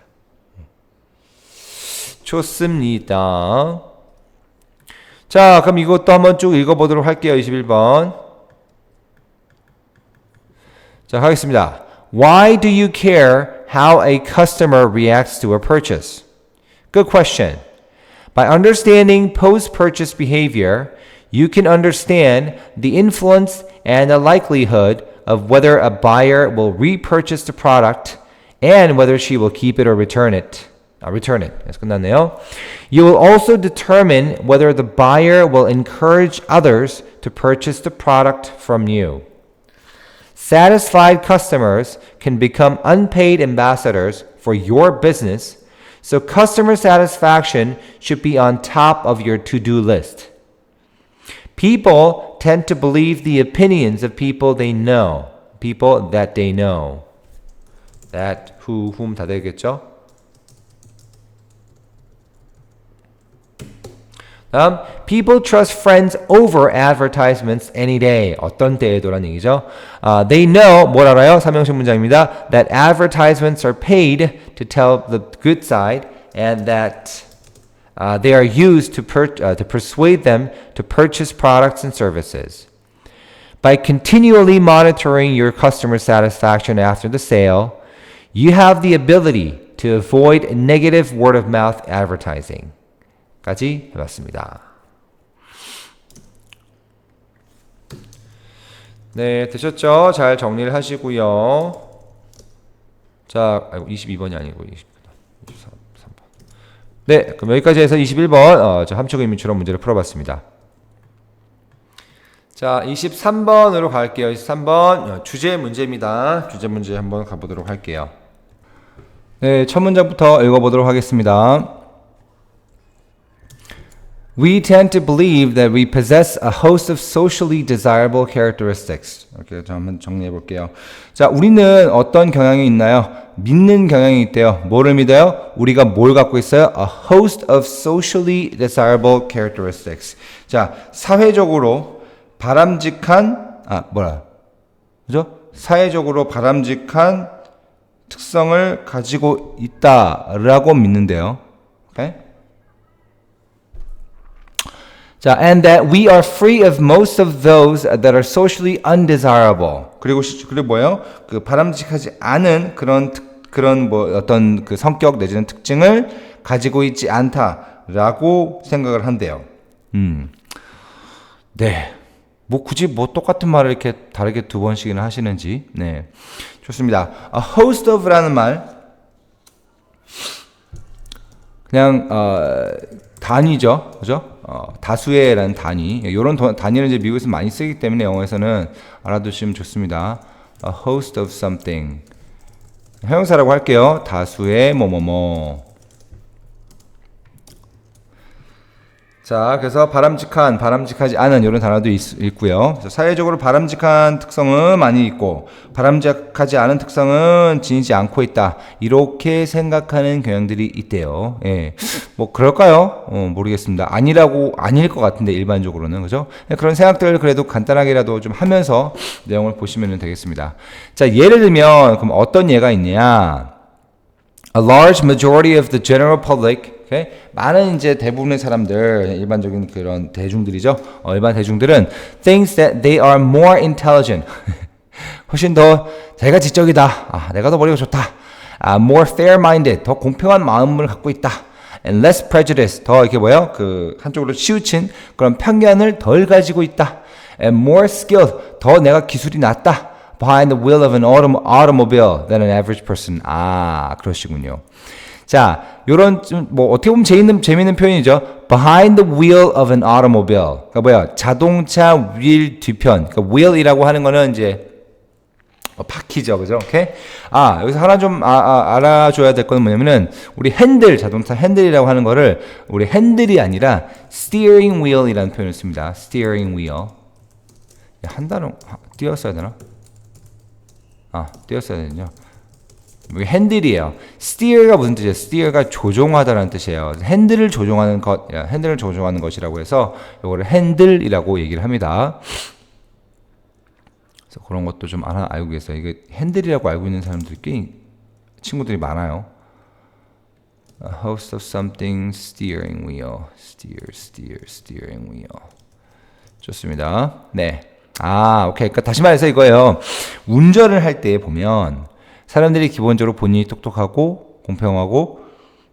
A: 좋습니다. 자, 그럼 이것도 한번 쭉 읽어보도록 할게요. 21번. 자, 하겠습니다. Why do you care how a customer reacts to a purchase? Good question. By understanding post-purchase behavior, you can understand the influence and the likelihood of whether a buyer will repurchase the product and whether she will keep it or return it. 그래서 끝났네요. You will also determine whether the buyer will encourage others to purchase the product from you. Satisfied customers can become unpaid ambassadors for your business, so customer satisfaction should be on top of your to-do list. People tend to believe the opinions of people that they know. That, whom 다 되겠죠? People trust friends over advertisements any day. 어떤 때에도란 얘기죠. They know, 뭘 알아요? 삼형식 문장입니다. That advertisements are paid to tell the good side and that they are used to persuade them to purchase products and services. By continually monitoring your customer satisfaction after the sale, you have the ability to avoid negative word-of-mouth advertising. 까지 해봤습니다. 네, 되셨죠? 잘 정리를 하시고요. 자, 22번이 아니고 23번. 네, 그럼 여기까지 해서 21번 함축 의미처럼 문제를 풀어봤습니다. 자, 23번으로 갈게요. 23번 주제 문제입니다. 주제 문제 한번 가보도록 할게요. 네, 첫 문장부터 읽어보도록 하겠습니다. We tend to believe that we possess a host of socially desirable characteristics. 이렇게 한번 정리해 볼게요. 자, 우리는 어떤 경향이 있나요? 믿는 경향이 있대요. 뭐를 믿어요? 우리가 뭘 갖고 있어요? A host of socially desirable characteristics. 자, 사회적으로 바람직한 그죠? 사회적으로 바람직한 특성을 가지고 있다라고 믿는데요. 오케이? 자, and that we are free of most of those that are socially undesirable. 그리고 뭐예요? 그 바람직하지 않은 그런 어떤 그 성격 내지는 특징을 가지고 있지 않다라고 생각을 한대요. 네. 굳이 똑같은 말을 이렇게 다르게 두 번씩이나 하시는지. 네. 좋습니다. A host of라는 말. 그냥, 단위죠, 그죠? 다수의라는 단위. 이런 단위를 이제 미국에서 많이 쓰기 때문에 영어에서는 알아두시면 좋습니다. A host of something. 형용사라고 할게요. 다수의 뭐뭐뭐. 자, 그래서 바람직한, 바람직하지 않은 이런 단어도 있고요. 사회적으로 바람직한 특성은 많이 있고 바람직하지 않은 특성은 지니지 않고 있다. 이렇게 생각하는 경향들이 있대요. 예, 뭐 그럴까요? 모르겠습니다. 아닐 것 같은데 일반적으로는 그죠? 그런 생각들 그래도 간단하게라도 좀 하면서 내용을 보시면 되겠습니다. 자, 예를 들면 그럼 어떤 예가 있냐? A large majority of the general public Okay? 많은 이제 대부분의 사람들, 일반적인 그런 대중들이죠. 일반 대중들은 thinks that they are more intelligent. 훨씬 더 자기가 지적이다. 내가 더 머리가 좋다. More fair-minded. 더 공평한 마음을 갖고 있다. And less prejudice. 더 이렇게 뭐예요? 그 한쪽으로 치우친 그런 편견을 덜 가지고 있다. And more skilled. 더 내가 기술이 낫다. Behind the wheel of an automobile than an average person. 그러시군요. 자, 요런 뭐 어떻게 보면 재미있는 표현이죠. Behind the wheel of an automobile. 그러니까 뭐야? 자동차 휠 뒤편. 그러니까 wheel이라고 하는 거는 이제 바퀴죠, 그죠? 오케이? 여기서 하나 좀 알아줘야 될 거는 뭐냐면은 우리 핸들, 자동차 핸들이라고 하는 거를 우리 핸들이 아니라 steering wheel이라는 표현을 씁니다. steering wheel. 한 단어 띄었어야 되나? 띄었어야 되죠. 이게 핸들이에요. steer가 무슨 뜻이에요? steer가 조종하다라는 뜻이에요. 핸들을 조종하는 것이라고 해서 이거를 핸들이라고 얘기를 합니다. 그래서 그런 것도 좀 알고 계세요. 이게 핸들이라고 알고 있는 사람들이 꽤 친구들이 많아요. A host of something, steering wheel, steering wheel. 좋습니다. 네. 오케이. 그러니까 다시 말해서 이거예요. 운전을 할 때 보면 사람들이 기본적으로 본인이 똑똑하고 공평하고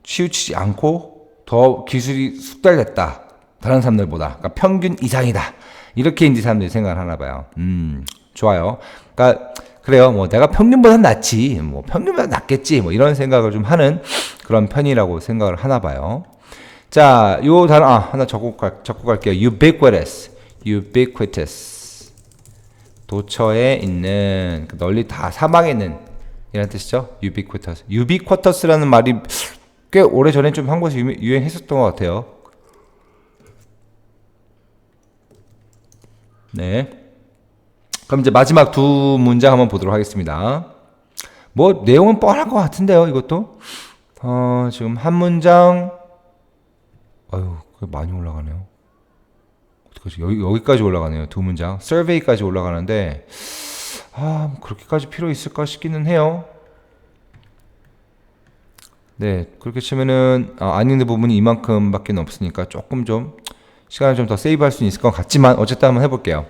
A: 치우치지 않고 더 기술이 숙달됐다. 다른 사람들보다. 그러니까 평균 이상이다. 이렇게 이제 사람들이 생각을 하나 봐요. 좋아요. 그러니까 그래요. 뭐 내가 평균보다 낫지. 뭐 평균보다 낫겠지. 뭐 이런 생각을 좀 하는 그런 편이라고 생각을 하나 봐요. 자, 요 단어 하나 적고 갈게요. ubiquitous. 도처에 있는 널리 다 사방에 있는 이런 뜻이죠. ubiquitous. ubiquitous라는 말이 꽤 오래전에 좀 한국에서 유행했었던 것 같아요. 네. 그럼 이제 마지막 두 문장 한번 보도록 하겠습니다. 뭐 내용은 뻔할 것 같은데요. 이것도 지금 한 문장 많이 올라가네요. 어떡하지? 여기까지 올라가네요. 두 문장. survey까지 올라가는데 그렇게까지 필요 있을까 싶기는 해요. 네, 그렇게 치면은 안 읽는 부분이 이만큼밖에 없으니까 조금 좀 시간을 좀 더 세이브할 수 있을 것 같지만 어쨌든 한번 해볼게요.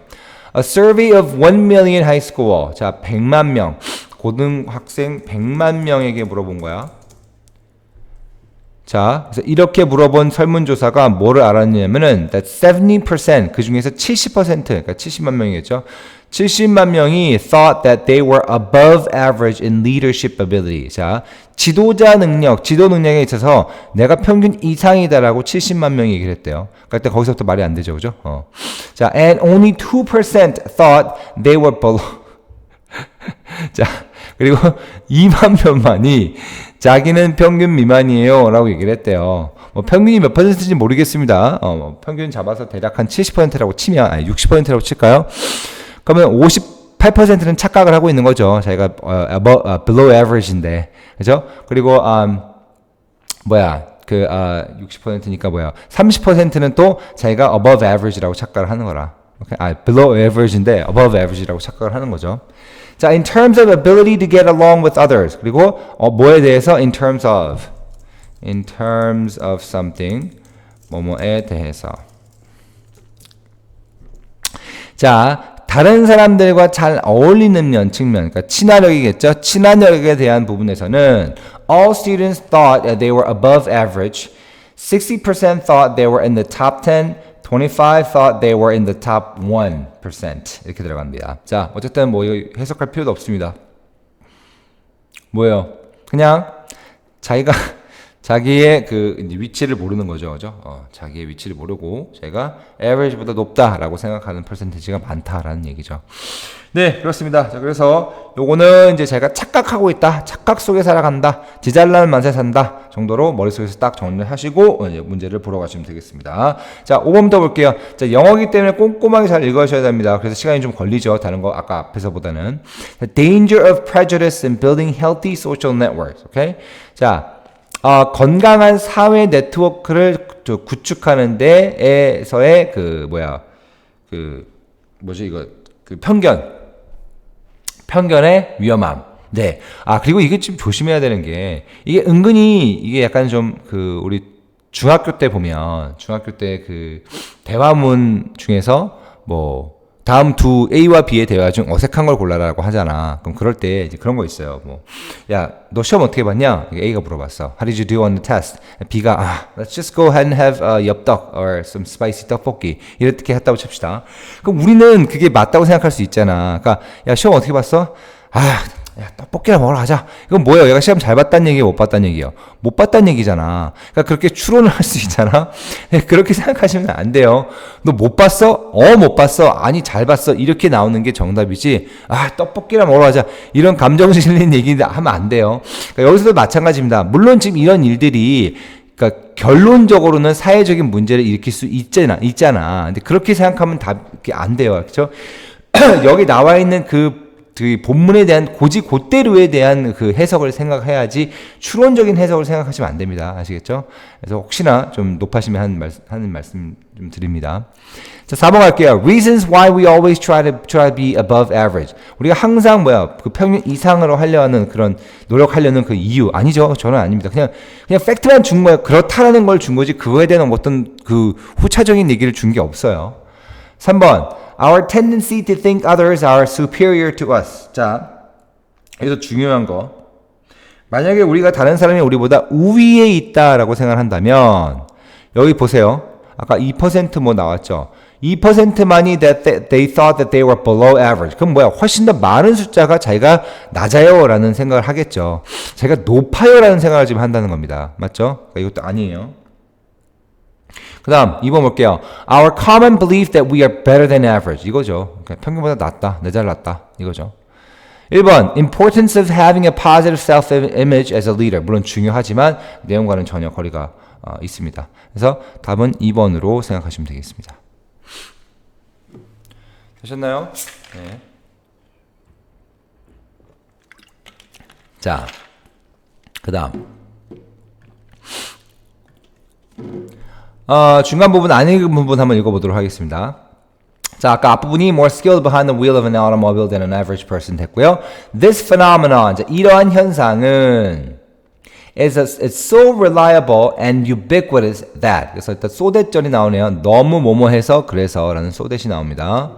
A: A survey of 1 million high school. 자, 100만 명. 고등학생 100만 명에게 물어본 거야. 자, 그래서 이렇게 물어본 설문조사가 뭐를 알았냐면은 that 70% 그 중에서 70% 그러니까 70만 명이겠죠. 70만 명이 thought that they were above average in leadership ability. 자, 지도 능력에 있어서 내가 평균 이상이다라고 70만 명이 얘기를 했대요. 그러니까 거기서부터 말이 안 되죠, 그죠? 자, and only 2% thought they were below. 자, 그리고 2만 명만이 자기는 평균 미만이에요 라고 얘기를 했대요. 평균이 몇 퍼센트인지 모르겠습니다. 평균 잡아서 대략 한 70%라고 치면 60%라고 칠까요? 그러면 58%는 착각을 하고 있는 거죠. 자기가 below average인데. 그죠? 그리고 60%니까 30%는 또 자기가 above average라고 착각을 하는 거라. below average인데 above average라고 착각을 하는 거죠. 자, in terms of ability to get along with others. 그리고 뭐에 대해서 in terms of something 뭐뭐에 대해서. 자, 다른 사람들과 잘 어울리는 측면, 그러니까 친화력이겠죠. 친화력에 대한 부분에서는 all students thought that they were above average. 60% thought they were in the top 10. 25 thought they were in the top 1%. 이렇게 들어갑니다. 자, 어쨌든 뭐 해석할 필요도 없습니다. 뭐예요? 그냥 자기가 자기의 그 이제 위치를 모르는 거죠, 그죠? 자기의 위치를 모르고 제가 average보다 높다라고 생각하는 퍼센티지가 많다라는 얘기죠. 네, 그렇습니다. 자, 그래서 요거는 이제 제가 착각하고 있다, 착각 속에 살아간다, 지잘난 맛에 산다 정도로 머릿속에서 딱 정리하시고 이제 문제를 보러 가시면 되겠습니다. 자, 5번부터 볼게요. 자, 영어기 때문에 꼼꼼하게 잘 읽으셔야 됩니다. 그래서 시간이 좀 걸리죠. 다른 거 아까 앞에서보다는. The danger of prejudice in building healthy social networks. 오케이? 자, 건강한 사회 네트워크를 구축하는 데에서의 그 편견의 위험함. 네. 그리고 이게 좀 조심해야 되는 게, 이게 은근히, 이게 약간 좀 우리 중학교 때 보면, 중학교 때 그 대화문 중에서 다음 두 A와 B의 대화 중 어색한 걸 골라라라고 하잖아. 그럼 그럴 때 이제 그런 거 있어요. 야, 너 시험 어떻게 봤냐? A가 물어봤어. How did you do on the test? B가 let's just go ahead and have 엽떡 or some spicy 떡볶이 이렇게 했다고 칩시다. 그럼 우리는 그게 맞다고 생각할 수 있잖아. 그러니까 야, 시험 어떻게 봤어? 야, 떡볶이나 먹으러 가자. 이건 뭐예요? 얘가 시험 잘 봤다는 얘기예요? 못 봤다는 얘기예요? 못 봤다는 얘기잖아. 그러니까 그렇게 추론을 할 수 있잖아. 그렇게 생각하시면 안 돼요. 너 못 봤어? 못 봤어. 아니, 잘 봤어. 이렇게 나오는 게 정답이지. 떡볶이나 먹으러 가자. 이런 감정 실린 얘기 하면 안 돼요. 그러니까 여기서도 마찬가지입니다. 물론 지금 이런 일들이 그러니까 결론적으로는 사회적인 문제를 일으킬 수 있잖아. 근데 그렇게 생각하면 안 돼요. 그렇죠? 여기 나와 있는 그 본문에 대한 곧대로에 대한 그 해석을 생각해야지 추론적인 해석을 생각하시면 안 됩니다. 아시겠죠? 그래서 혹시나 좀 높아시면 하는 말씀 좀 드립니다. 자, 4번 갈게요. Reasons why we always try to be above average. 우리가 항상 그 평균 이상으로 하려는 그런 노력하려는 그 이유 아니죠? 저는 아닙니다. 그냥 팩트만 준 거예요. 그렇다라는 걸 준 거지 그거에 대한 어떤 그 후차적인 얘기를 준 게 없어요. 3번. Our tendency to think others are superior to us. 자, 여기서 중요한 거. 만약에 우리가 다른 사람이 우리보다 우위에 있다라고 생각한다면 여기 보세요. 아까 2% 나왔죠. 2%만이 that they thought that they were below average. 그럼 뭐야? 훨씬 더 많은 숫자가 자기가 낮아요라는 생각을 하겠죠. 자기가 높아요라는 생각을 지금 한다는 겁니다. 맞죠? 그러니까 이것도 아니에요. 그 다음 2번 볼게요. Our common belief that we are better than average. 이거죠. 평균보다 낫다. 내 잘났다. 이거죠. 1번 Importance of having a positive self-image as a leader. 물론 중요하지만 내용과는 전혀 거리가 있습니다. 그래서 답은 2번으로 생각하시면 되겠습니다. 되셨나요? 네. 자, 그 다음 중간 부분 안 읽은 부분 한번 읽어보도록 하겠습니다. 자, 아까 앞부분이 more skilled behind the wheel of an automobile than an average person 했고요. This phenomenon, 자, 이러한 현상은 it's so reliable and ubiquitous that. 그래서 일단 소댓절이 나오네요. 너무 뭐뭐해서 그래서 라는 소댓이 나옵니다.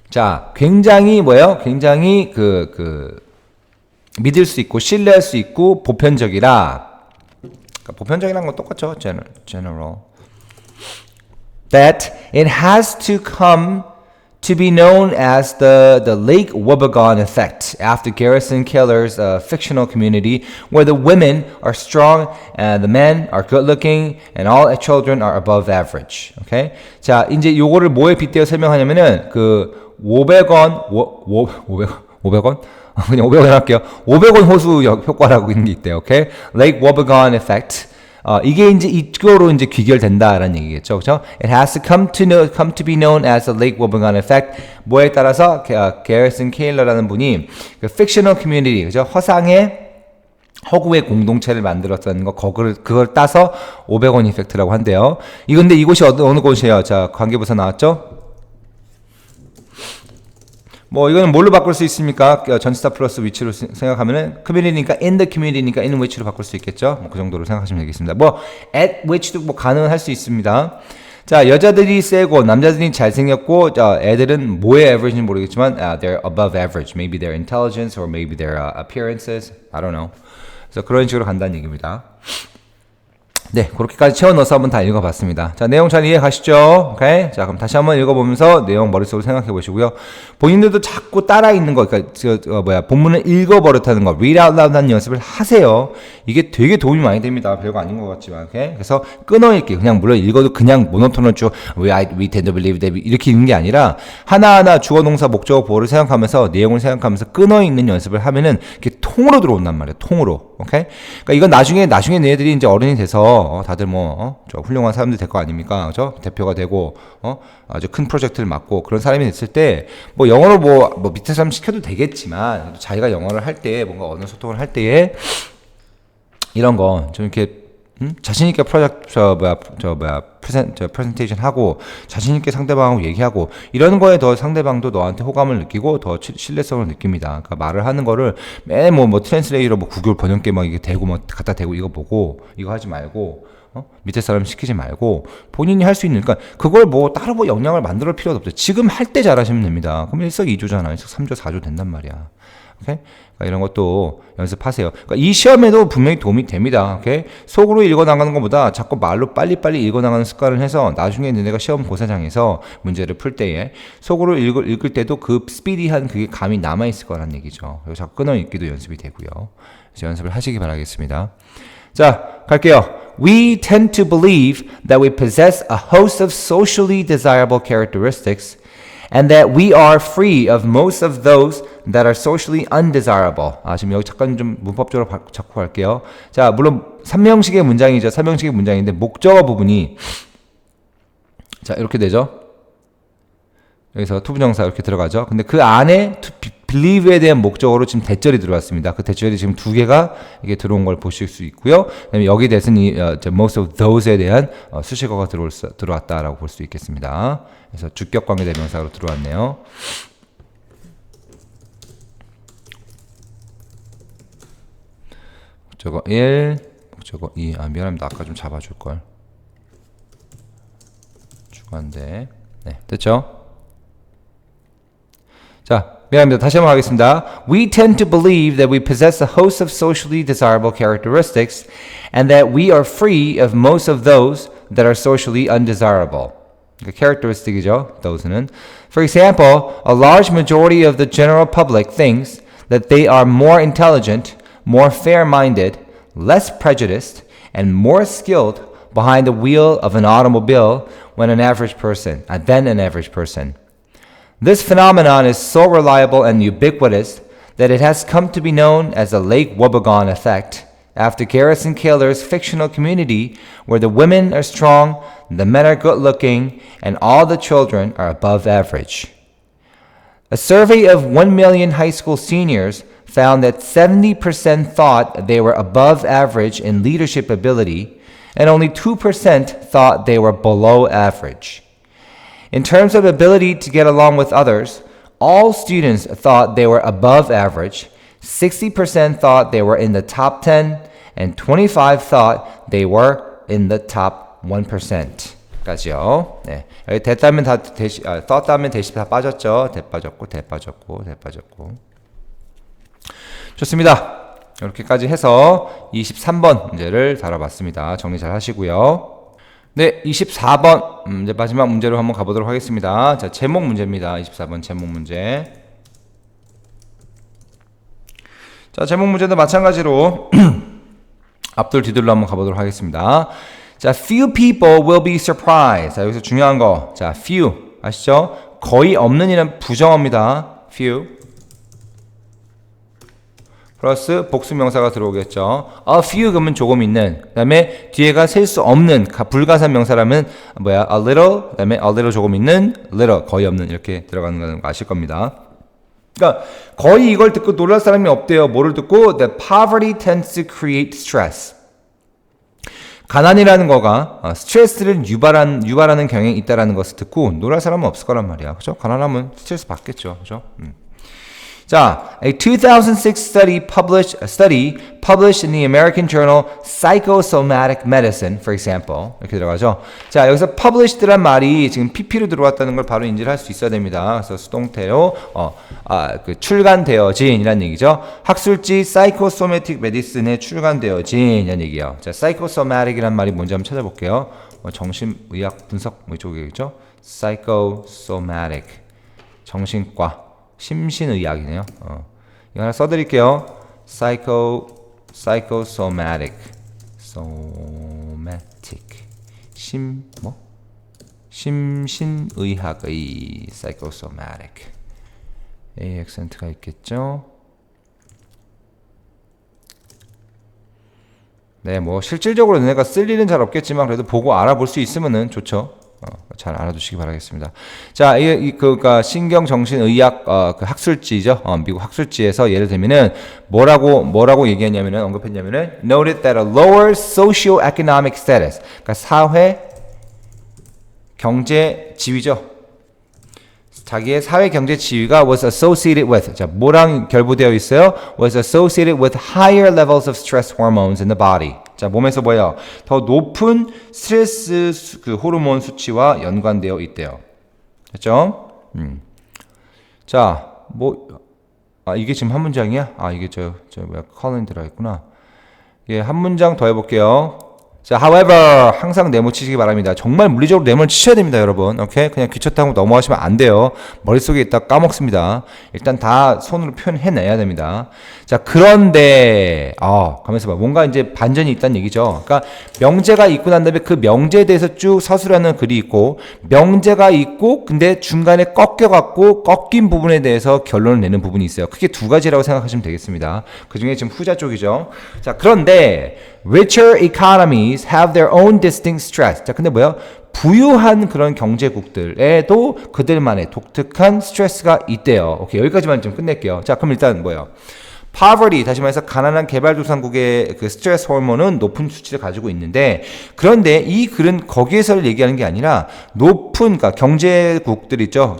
A: 자, 굉장히 뭐예요? 굉장히 믿을 수 있고 신뢰할 수 있고 보편적이라. 그러니까 보편적이라는 건 똑같죠. general. That it has to come to be known as the Lake Wobegon effect after Garrison Keillor's fictional community where the women are strong and the men are good looking and all children are above average. Okay? 자, 이제 요거를 뭐에 빗대어 설명하냐면은 500원 그냥 500원 할게요. 500원 호수 효과라고 있는 게 있대요. 오케이? Lake Wobegon effect. 이게 이제 이거로 이제 귀결된다라는 얘기겠죠. 그렇죠? It has to come to be known as the Lake Wobegon effect. 뭐에 따라서 Garrison Keillor라는 분이 그 fictional community, 그죠? 허구의 공동체를 만들었다는 거, 그걸 따서 500원 이펙트라고 한대요. 근데 이곳이 어느 곳이에요? 자, 관계부사 나왔죠? 이거는 뭘로 바꿀 수 있습니까? 전치사 플러스 위치로 생각하면은 community니까 in the community니까 in which로 바꿀 수 있겠죠? 그 정도로 생각하시면 되겠습니다. at which도 가능할 수 있습니다. 자, 여자들이 세고 남자들이 잘생겼고 애들은 뭐의 average인지 모르겠지만 they're above average. Maybe their intelligence or maybe their appearances. I don't know. 그래서 그런 식으로 간다는 얘기입니다. 네, 그렇게까지 채워 넣어서 한번 다 읽어봤습니다. 자, 내용 잘 이해 가시죠? 오케이? 자, 그럼 다시 한번 읽어보면서 내용 머릿속으로 생각해 보시고요. 본인들도 자꾸 따라 읽는 거, 그러니까 본문을 읽어버릇하는 거, read out loud 하는 연습을 하세요. 이게 되게 도움이 많이 됩니다. 별거 아닌 것 같지만, 오케이? 그래서 끊어 읽기, 그냥 물론 읽어도 그냥 모노톤을 쭉 we tend to believe that 이렇게 읽는 게 아니라 하나하나 주어, 동사, 목적어, 보어를 생각하면서 내용을 생각하면서 끊어 읽는 연습을 하면은 이게 통으로 들어온단 말이에요. 통으로, 오케이? 그러니까 이건 나중에 너희들이 이제 어른이 돼서 다들 저 훌륭한 사람들 될 거 아닙니까? 그죠? 대표가 되고, 아주 큰 프로젝트를 맡고 그런 사람이 됐을 때, 영어로 밑에 사람 시켜도 되겠지만, 자기가 영어를 할 때, 뭔가 언어 소통을 할 때에, 이런 거, 좀 이렇게, 자신있게 프레젠테이션 하고, 자신있게 상대방하고 얘기하고, 이런 거에 더 상대방도 너한테 호감을 느끼고, 더 신뢰성을 느낍니다. 그러니까 말을 하는 거를 매일 트랜스레이터 구글 번역기 이게 대고 갖다 대고 이거 보고, 이거 하지 말고, 밑에 사람 시키지 말고, 본인이 할 수 있는, 그러니까 그걸 따로 영향을 만들 필요도 없죠. 지금 할 때 잘하시면 됩니다. 그럼 일석이조잖아. 일석삼조, 사조 된단 말이야. 오케이? 그러니까 이런 것도 연습하세요. 그러니까 이 시험에도 분명히 도움이 됩니다. 오케이? 속으로 읽어나가는 것보다 자꾸 말로 빨리빨리 읽어나가는 습관을 해서 나중에 너네가 시험 고사장에서 문제를 풀 때에 속으로 읽을 때도 그 스피디한 그게 감이 남아있을 거란 얘기죠. 그리고 자꾸 끊어 읽기도 연습이 되고요. 그래서 연습을 하시기 바라겠습니다. 자, 갈게요. We tend to believe that we possess a host of socially desirable characteristics and that we are free of most of those that are socially undesirable. 지금 여기 잠깐 좀 문법적으로 잡고 갈게요. 자, 물론 3명식의 문장이죠. 3명식의 문장인데 목적어 부분이 자, 이렇게 되죠. 여기서 투부정사 이렇게 들어가죠. 근데 그 안에 believe에 대한 목적어로 지금 대절이 들어왔습니다. 그 대절이 지금 두 개가 이게 들어온 걸 보실 수 있고요. 그다음에 여기에 대해서는 most of those에 대한 수식어가 들어왔다라고 볼 수 있겠습니다. 그래서 주격 관계 대명사로 들어왔네요. 목적어 1, 목적어 2. 미안합니다. 아까 좀 잡아줄 걸. 주관대. 네, 됐죠? 자, 미안합니다. 다시 한번 하겠습니다. We tend to believe that we possess a host of socially desirable characteristics and that we are free of most of those that are socially undesirable. 그러니까 characteristic이죠. those는. For example, a large majority of the general public thinks that they are more intelligent, more fair-minded, less prejudiced, and more skilled behind the wheel of an automobile than an average person. This phenomenon is so reliable and ubiquitous that it has come to be known as the Lake Wobegon effect, after Garrison Keillor's fictional community where the women are strong, the men are good-looking, and all the children are above average. A survey of 1 million high school seniors found that 70% thought they were above average in leadership ability, and only 2% thought they were below average. In terms of ability to get along with others, all students thought they were above average, 60% thought they were in the top 10, and 25% thought they were in the top 1%. 까지요. 네. 여기 됐다면 다 떴다면 대시 다 빠졌죠. 대 빠졌고. 좋습니다. 이렇게까지 해서 23번 문제를 다뤄봤습니다. 정리 잘 하시고요. 네, 24번 이제 마지막 문제로 한번 가보도록 하겠습니다. 자, 제목 문제입니다. 24번 제목 문제. 자, 제목 문제도 마찬가지로 앞돌 뒤돌로 한번 가보도록 하겠습니다. 자, few people will be surprised. 자, 여기서 중요한 거. 자, few 아시죠? 거의 없는 이란 부정어입니다. few 플러스 복수명사가 들어오겠죠. A few 그러면 조금 있는. 그 다음에 뒤에가 셀 수 없는 불가산 명사라면 a little. 그 다음에 a little 조금 있는. little 거의 없는. 이렇게 들어가는 거 아실 겁니다. 그러니까 거의 이걸 듣고 놀랄 사람이 없대요. 뭐를 듣고? That poverty tends to create stress. 가난이라는 거가 스트레스를 유발하는 경향이 있다라는 것을 듣고 놀랄 사람은 없을 거란 말이야. 그죠? 가난하면 스트레스 받겠죠. 그죠? 자, a 2006 study published in the American Journal Psychosomatic Medicine, for example. 이렇게 들어가죠. 자, 여기서 published란 말이 지금 PP로 들어왔다는 걸 바로 인지를 할 수 있어야 됩니다. 그래서 수동태로 그 출간되어진이란 얘기죠. 학술지 Psychosomatic Medicine에 출간되어진이란 얘기예요. 자, Psychosomatic이란 말이 뭔지 한번 찾아볼게요. 정신의학 분석 뭐 이쪽이겠죠. Psychosomatic, 정신과. 심신의학이네요. 이거 하나 써드릴게요. psychosomatic, 심신의학의 psychosomatic. A 액센트가 있겠죠. 네, 뭐 실질적으로 내가 쓸 일은 잘 없겠지만 그래도 보고 알아볼 수 있으면은 좋죠. 잘 알아두시기 바라겠습니다. 자, 그러니까 신경정신의학 그 학술지죠. 미국 학술지에서 예를 들면은 뭐라고 얘기했냐면은 언급했냐면은 noted that a lower socio-economic status, 그러니까 사회 경제 지위죠. 자기의 사회 경제 지위가 was associated with, 자, 뭐랑 결부되어 있어요? was associated with higher levels of stress hormones in the body. 자, 몸에서 뭐예요? 더 높은 스트레스 그 호르몬 수치와 연관되어 있대요. 됐죠? 자, 이게 지금 한 문장이야? 이게 뭐야? 컬러인 들어있구나. 예, 한 문장 더 해볼게요. 자, however, 항상 네모 치시기 바랍니다. 정말 물리적으로 네모를 치셔야 됩니다, 여러분. 오케이? 그냥 귀쳤다고 넘어가시면 안 돼요. 머릿속에 있다 까먹습니다. 일단 다 손으로 표현해내야 됩니다. 자, 그런데, 가만있어 봐. 뭔가 이제 반전이 있다는 얘기죠. 그러니까 명제가 있고 난 다음에 그 명제에 대해서 쭉 서술하는 글이 있고, 명제가 있고, 근데 중간에 꺾여갖고, 꺾인 부분에 대해서 결론을 내는 부분이 있어요. 크게 두 가지라고 생각하시면 되겠습니다. 그 중에 지금 후자 쪽이죠. 자, 그런데, richer economies have their own distinct stress. 자, 근데 뭐야? 부유한 그런 경제국들에도 그들만의 독특한 스트레스가 있대요. 오케이, 여기까지만 좀 끝낼게요. 자, 그럼 일단 뭐예요? poverty, 다시 말해서 가난한 개발도상국의 그 스트레스 호르몬은 높은 수치를 가지고 있는데, 그런데 이 글은 거기에서를 얘기하는 게 아니라 높은, 그러니까 경제국들 있죠.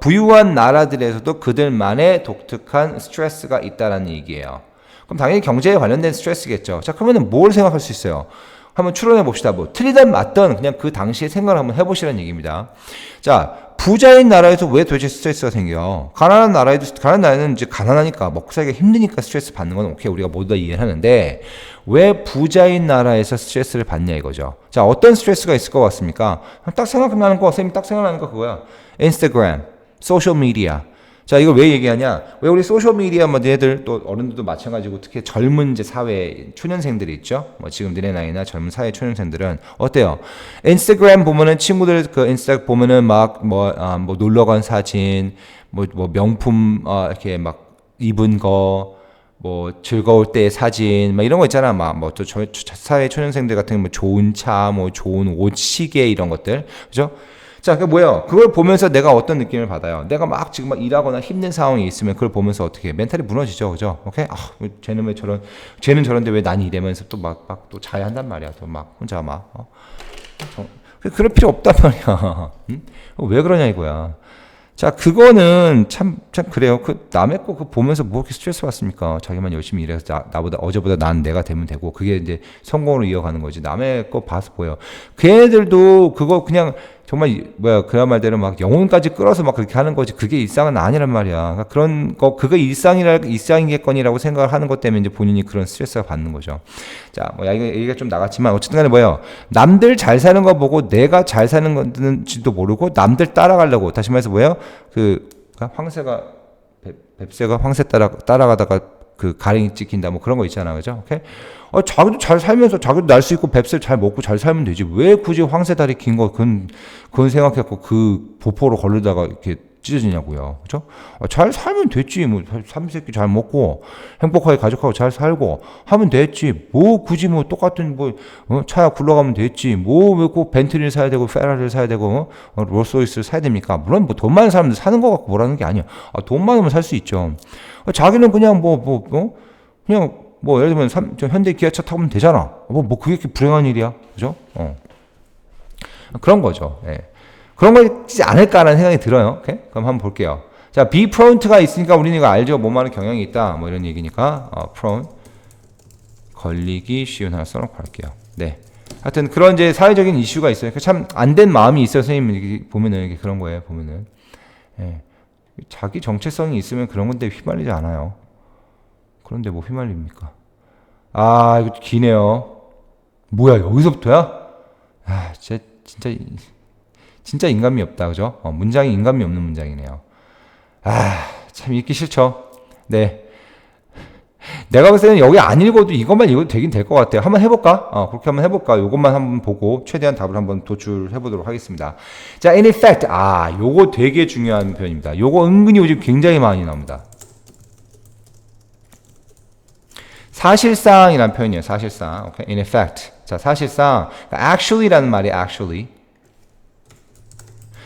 A: 부유한 나라들에서도 그들만의 독특한 스트레스가 있다라는 얘기예요. 그럼 당연히 경제에 관련된 스트레스겠죠. 자, 그러면 뭘 생각할 수 있어요? 한번 추론해 봅시다. 뭐 틀리든 맞든 그냥 그 당시에 생각을 한번 해보시라는 얘기입니다. 자, 부자인 나라에서 왜 도대체 스트레스가 생겨? 가난한 나라는 이제 가난하니까 먹고 살기가 힘드니까 스트레스 받는 건 오케이, 우리가 모두 다 이해하는데 왜 부자인 나라에서 스트레스를 받냐 이거죠. 자, 어떤 스트레스가 있을 것 같습니까? 딱 생각나는 거, 선생님 딱 생각나는 거 그거야. 인스타그램, 소셜 미디어. 자, 이거 왜 얘기하냐? 왜 우리 소셜미디어 뭐 얘들 또 어른들도 마찬가지고 특히 젊은 이제 사회 초년생들이 있죠? 뭐 지금 너네 나이나 젊은 사회 초년생들은 어때요? 인스타그램 보면은 친구들 그 인스타 보면은 막 뭐 놀러 간 사진, 뭐 명품 이렇게 막 입은 거, 뭐 즐거울 때 사진, 막 이런 거 있잖아. 막 뭐 또 사회 초년생들 같은 뭐 좋은 차, 뭐 좋은 옷, 시계 이런 것들, 그죠? 자, 그게 뭐예요? 그걸 보면서 내가 어떤 느낌을 받아요? 내가 막 지금 막 일하거나 힘든 상황이 있으면 그걸 보면서 어떻게 해? 멘탈이 무너지죠, 그죠? 오케이? 쟤는 저런데 왜 난 이래면서 또 또 자야 한단 말이야. 또 막 혼자 막 그럴 필요 없단 말이야. 응? 왜 그러냐 이거야. 자, 그거는 참 그래요. 그 남의 거 그거 보면서 뭐 이렇게 스트레스 받습니까? 자기만 열심히 일해서 나보다 어제보다 난 내가 되면 되고 그게 이제 성공으로 이어가는 거지. 남의 거 봐서 보여. 걔네들도 그거 그냥 정말 그런 말대로 막 영혼까지 끌어서 막 그렇게 하는 거지. 그게 일상은 아니란 말이야. 그러니까 그런 거 그거 일상이겠거니라고 생각을 하는 것 때문에 이제 본인이 그런 스트레스가 받는 거죠. 자, 뭐 얘기가 좀 나갔지만 어쨌든 간에 뭐예요? 남들 잘 사는 거 보고 내가 잘 사는 건지도 모르고 남들 따라가려고. 다시 말해서 뭐예요? 뱁새가 황새 따라가다가 그 가랭이 찍힌다 뭐 그런 거 있잖아, 그죠? 오케이? 자기도 잘 살면서 자기도 날 수 있고 뱁새 잘 먹고 잘 살면 되지. 왜 굳이 황새 다리 긴 거 그건 생각했고 그 보포로 걸르다가 이렇게 찢어지냐고요, 그죠? 잘 살면 됐지. 뭐 삼시세끼 잘 먹고 행복하게 가족하고 잘 살고 하면 됐지. 뭐 굳이 뭐 똑같은 차야 굴러가면 됐지. 뭐 왜 꼭 벤틀리를 사야 되고 페라리를 사야 되고 롤스로이스를 사야 됩니까? 물론 뭐 돈 많은 사람들 사는 거 갖고 뭐라는 게 아니야. 돈 많으면 살 수 있죠. 자기는 그냥 그냥 예를 들면 현대 기아차 타면 되잖아. 그게 이렇게 불행한 일이야, 그죠? 그런 거죠. 예. 그런 거지 않을까라는 생각이 들어요. 오케이? 그럼 한번 볼게요. 자, 자, be prone to가 있으니까 우리는 이거 알죠. 뭐뭐하는 경향이 있다. 뭐 이런 얘기니까 prone 걸리기 쉬운 하나 써놓고 할게요. 네. 하여튼 그런 이제 사회적인 이슈가 있어요. 참 안 된 마음이 있어요. 선생님 보면은 이게 그런 거예요. 보면은 예. 자기 정체성이 있으면 그런 건데 휘말리지 않아요. 그런데 뭐 휘말립니까? 아, 이거 기네요. 뭐야, 여기서부터야? 아, 진짜 인간미 없다, 그죠? 문장이 인간미 없는 문장이네요. 아, 참 읽기 싫죠? 네. 내가 볼 때는 여기 안 읽어도 이것만 읽어도 되긴 될 것 같아요. 한번 해볼까? 그렇게 한번 해볼까? 요것만 한번 보고 최대한 답을 한번 도출해보도록 하겠습니다. 자, in effect. 요거 되게 중요한 표현입니다. 요거 은근히 요즘 굉장히 많이 나옵니다. 사실상이라는 표현이에요. 사실상. Okay? In effect. 자, 사실상. actually라는 말이 actually.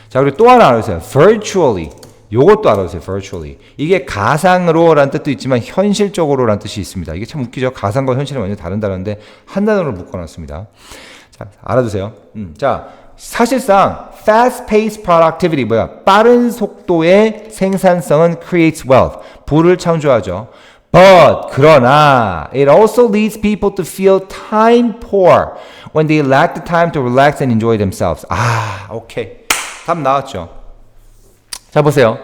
A: 자, 그리고 또 하나 알아주세요. virtually. 요것도 알아주세요. virtually. 이게 가상으로라는 뜻도 있지만 현실적으로라는 뜻이 있습니다. 이게 참 웃기죠. 가상과 현실은 완전 다른다는데 한 단어로 묶어놨습니다. 자, 알아두세요. 자, 사실상 fast-paced productivity 뭐야? 빠른 속도의 생산성은 creates wealth. 부를 창조하죠. But 그러나 it also leads people to feel time poor when they lack the time to relax and enjoy themselves. 오케이. 답 나왔죠. 자, 보세요.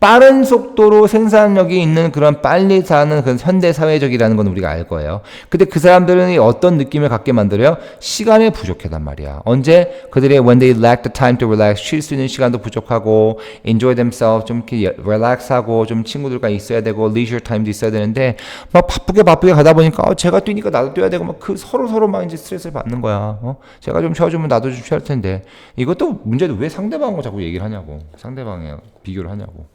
A: 빠른 속도로 생산력이 있는 그런 빨리 사는 그런 현대사회적이라는 건 우리가 알 거예요. 근데 그 사람들은 어떤 느낌을 갖게 만들어요? 시간이 부족하단 말이야. 언제? 그들의 when they lack the time to relax, 쉴 수 있는 시간도 부족하고 enjoy themselves, 좀 이렇게 relax하고 좀 친구들과 있어야 되고 leisure time도 있어야 되는데 막 바쁘게 가다 보니까 제가 뛰니까 나도 뛰어야 되고 막 그 서로 막 이제 스트레스를 받는 거야. 제가 좀 쉬어주면 나도 좀 쉬어야 할 텐데 이것도 문제도 왜 상대방하고 자꾸 얘기를 하냐고. 상대방에 비교를 하냐고.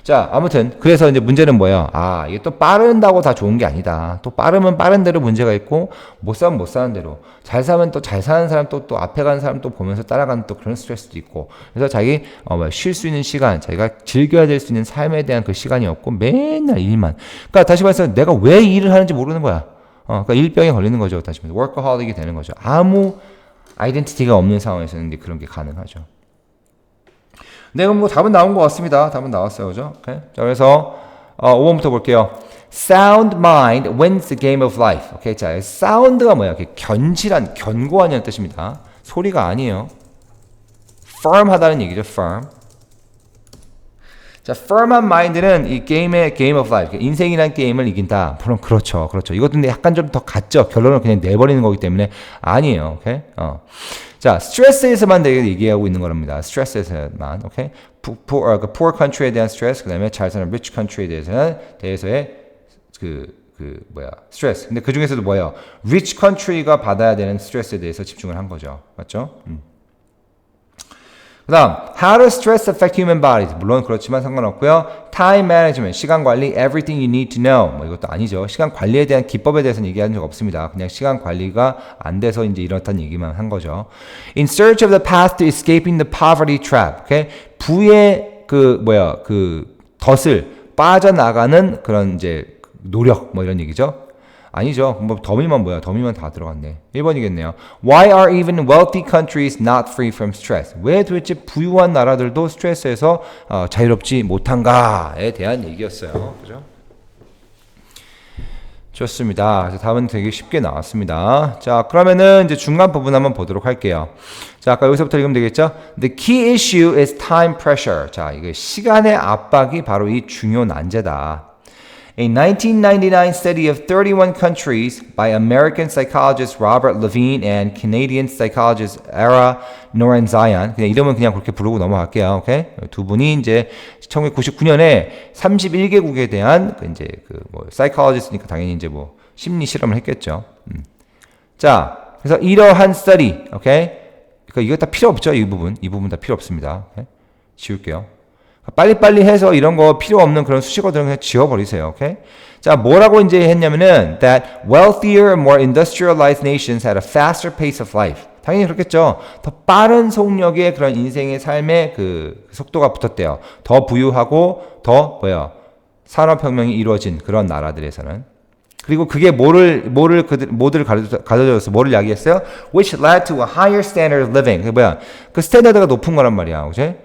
A: 자, 아무튼 그래서 이제 문제는 뭐예요? 이게 또 빠른다고 다 좋은 게 아니다. 또 빠르면 빠른 대로 문제가 있고 못 사면 못 사는 대로 잘 사면 또 잘 사는 사람 또 앞에 가는 사람 또 보면서 따라가는 또 그런 스트레스도 있고 그래서 자기 쉴 수 있는 시간 자기가 즐겨야 될 수 있는 삶에 대한 그 시간이 없고 맨날 일만 그러니까 다시 말해서 내가 왜 일을 하는지 모르는 거야. 그러니까 일병에 걸리는 거죠. 다시 말해서 워커홀릭이 되는 거죠. 아무 아이덴티티가 없는 상황에서는 그런 게 가능하죠. 네, 그럼 뭐 답은 나온 것 같습니다. 답은 나왔어요. 그죠? 오케이. 자, 그래서 5번부터 볼게요. Sound mind wins the game of life. 오케이. 자, sound가 뭐야? 견실한, 견고한이라는 뜻입니다. 소리가 아니에요. firm하다는 얘기죠. firm. 자, firm한 mind는 이 게임의 game of life, 인생이란 게임을 이긴다. 물론 그렇죠. 이것도 근데 약간 좀 더 같죠. 결론을 그냥 내버리는 거기 때문에 아니에요. 오케이. 자, 스트레스에서만 얘기하고 있는 거랍니다. 스트레스에서만, 오케이? poor country에 대한 스트레스, 그 다음에 잘 사는 rich country에 대해서의 스트레스. 근데 그 중에서도 뭐예요? rich country가 받아야 되는 스트레스에 대해서 집중을 한 거죠. 맞죠? 그 다음, how does stress affect human bodies? 물론 그렇지만 상관없고요. time management, 시간 관리, everything you need to know. 뭐 이것도 아니죠. 시간 관리에 대한 기법에 대해서는 얘기한 적 없습니다. 그냥 시간 관리가 안 돼서 이제 이렇다는 얘기만 한 거죠. In search of the path to escaping the poverty trap. Okay? 부의 덫을 빠져나가는 그런 이제 노력, 뭐 이런 얘기죠. 아니죠. 뭐 더미만 뭐야? 더미만 다 들어갔네. 1번이겠네요. Why are even wealthy countries not free from stress? 왜 도대체 부유한 나라들도 스트레스에서 자유롭지 못한가에 대한 얘기였어요. 그죠? 좋습니다. 그래서 답은 되게 쉽게 나왔습니다. 자, 그러면은 이제 중간 부분 한번 보도록 할게요. 자, 아까 여기서부터 읽으면 되겠죠? The key issue is time pressure. 자, 이게 시간의 압박이 바로 이 중요 난제다. A 1999 study of 31 countries by American psychologist Robert Levine and Canadian psychologist Ara Norenzayan. 그냥 이름은 그냥 그렇게 부르고 넘어갈게요. 오케이? 두 분이 이제 1999년에 31개국에 대한 psychologist니까 당연히 이제 뭐 심리 실험을 했겠죠. 자, 그래서 이러한 study, 오케이? 그러니까 이거 다 필요 없죠. 이 부분 다 필요 없습니다. 오케이? 지울게요. 빨리빨리 해서 이런 거 필요 없는 그런 수식어들은 그냥 지워버리세요. 오케이? 자, 뭐라고 이제 했냐면은 that wealthier and more industrialized nations had a faster pace of life. 당연히 그렇겠죠. 더 빠른 속력의 그런 인생의 삶의 그 속도가 붙었대요. 더 부유하고 더 산업혁명이 이루어진 그런 나라들에서는. 그리고 그게 뭐를 가져줬어? 뭐를 이야기했어요? Which led to a higher standard of living. 그 뭐야? 그 스탠다드가 높은 거란 말이야, 그지?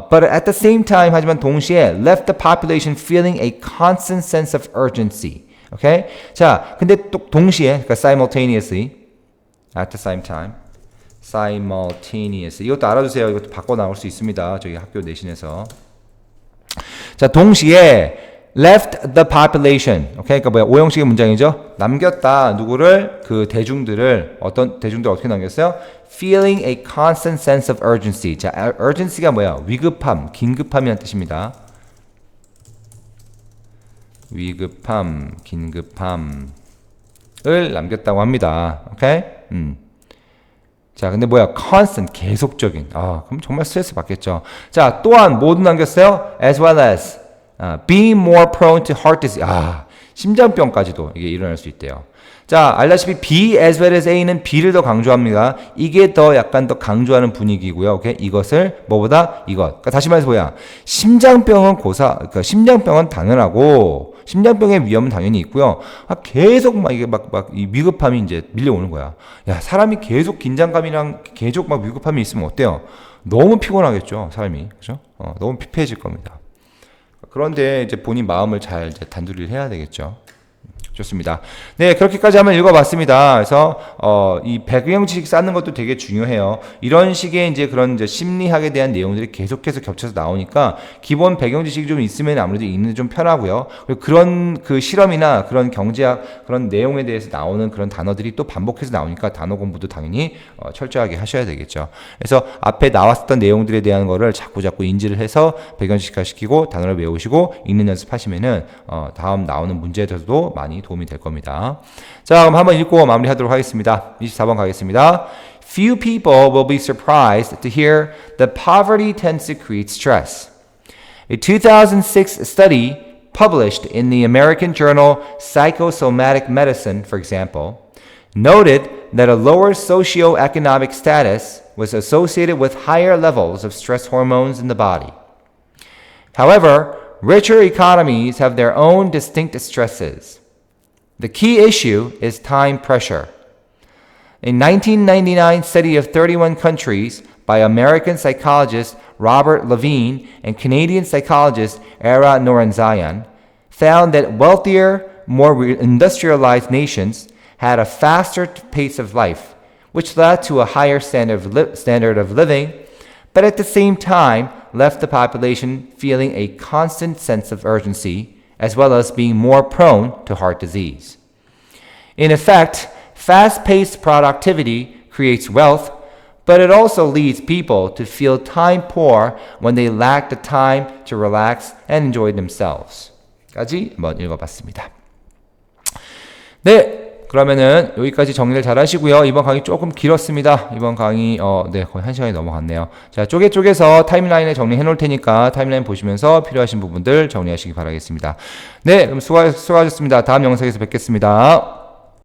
A: But at the same time, 하지만 동시에 left the population feeling a constant sense of urgency. 오케이? 자, 근데 또 동시에, 그러니까 simultaneously, at the same time, simultaneously. 이것도 알아두세요. 이것도 바꿔 나올 수 있습니다. 저기 학교 내신에서. 자, 동시에 left the population. 오케이? 그러니까 뭐야? 오형식의 문장이죠. 남겼다. 누구를? 그 대중들을 어떤 대중들 어떻게 남겼어요? feeling a constant sense of urgency. 자, urgency가 뭐야? 위급함, 긴급함이라는 뜻입니다. 위급함, 긴급함을 남겼다고 합니다. 오케이? 자, 근데 뭐야? constant, 계속적인. 그럼 정말 스트레스 받겠죠. 자, 또한 뭐도 남겼어요? as well as being more prone to heart disease. 심장병까지도 이게 일어날 수 있대요. 자, 알다시피 B as well as A는 B를 더 강조합니다. 이게 더 약간 더 강조하는 분위기고요. 오케이? 이것을 뭐보다 이것. 그러니까 다시 말해서 뭐야? 심장병은 그러니까 심장병은 당연하고 심장병의 위험은 당연히 있고요. 계속 막 이게 이 위급함이 이제 밀려오는 거야. 야, 사람이 계속 긴장감이랑 계속 막 위급함이 있으면 어때요? 너무 피곤하겠죠, 사람이. 그죠? 너무 피폐해질 겁니다. 그런데 이제 본인 마음을 잘 이제 단둘이를 해야 되겠죠. 좋습니다. 네, 그렇게까지 한번 읽어봤습니다. 그래서 이 배경 지식 쌓는 것도 되게 중요해요. 이런 식의 이제 그런 이제 심리학에 대한 내용들이 계속해서 겹쳐서 나오니까 기본 배경 지식이 좀 있으면 아무래도 읽는 데 좀 편하고요. 그리고 그런 그 실험이나 그런 경제학 그런 내용에 대해서 나오는 그런 단어들이 또 반복해서 나오니까 단어 공부도 당연히 철저하게 하셔야 되겠죠. 그래서 앞에 나왔었던 내용들에 대한 거를 자꾸 인지를 해서 배경 지식화시키고 단어를 외우시고 읽는 연습하시면은 다음 나오는 문제에서도 많이 도움이 될 겁니다. 자, 그럼 한번 읽고 마무리하도록 하겠습니다. 24번 가겠습니다. Few people will be surprised to hear that poverty tends to create stress. A 2006 study published in the American journal Psychosomatic Medicine, for example, noted that a lower socioeconomic status was associated with higher levels of stress hormones in the body. However, richer economies have their own distinct stresses. The key issue is time pressure. A 1999 study of 31 countries by American psychologist Robert Levine and Canadian psychologist Era Norenzayan found that wealthier, more industrialized nations had a faster pace of life, which led to a higher standard of living, but at the same time left the population feeling a constant sense of urgency, as well as being more prone to heart disease. In effect, fast-paced productivity creates wealth, but it also leads people to feel time poor when they lack the time to relax and enjoy themselves. 까지 한번 읽어봤습니다. 네, 그러면은 여기까지 정리를 잘 하시고요. 이번 강의 조금 길었습니다. 이번 강의 거의 1시간이 넘어갔네요. 자, 쪼개서 타임라인에 정리해 놓을 테니까 타임라인 보시면서 필요하신 부분들 정리하시기 바라겠습니다. 네, 그럼 수고하셨습니다. 다음 영상에서 뵙겠습니다.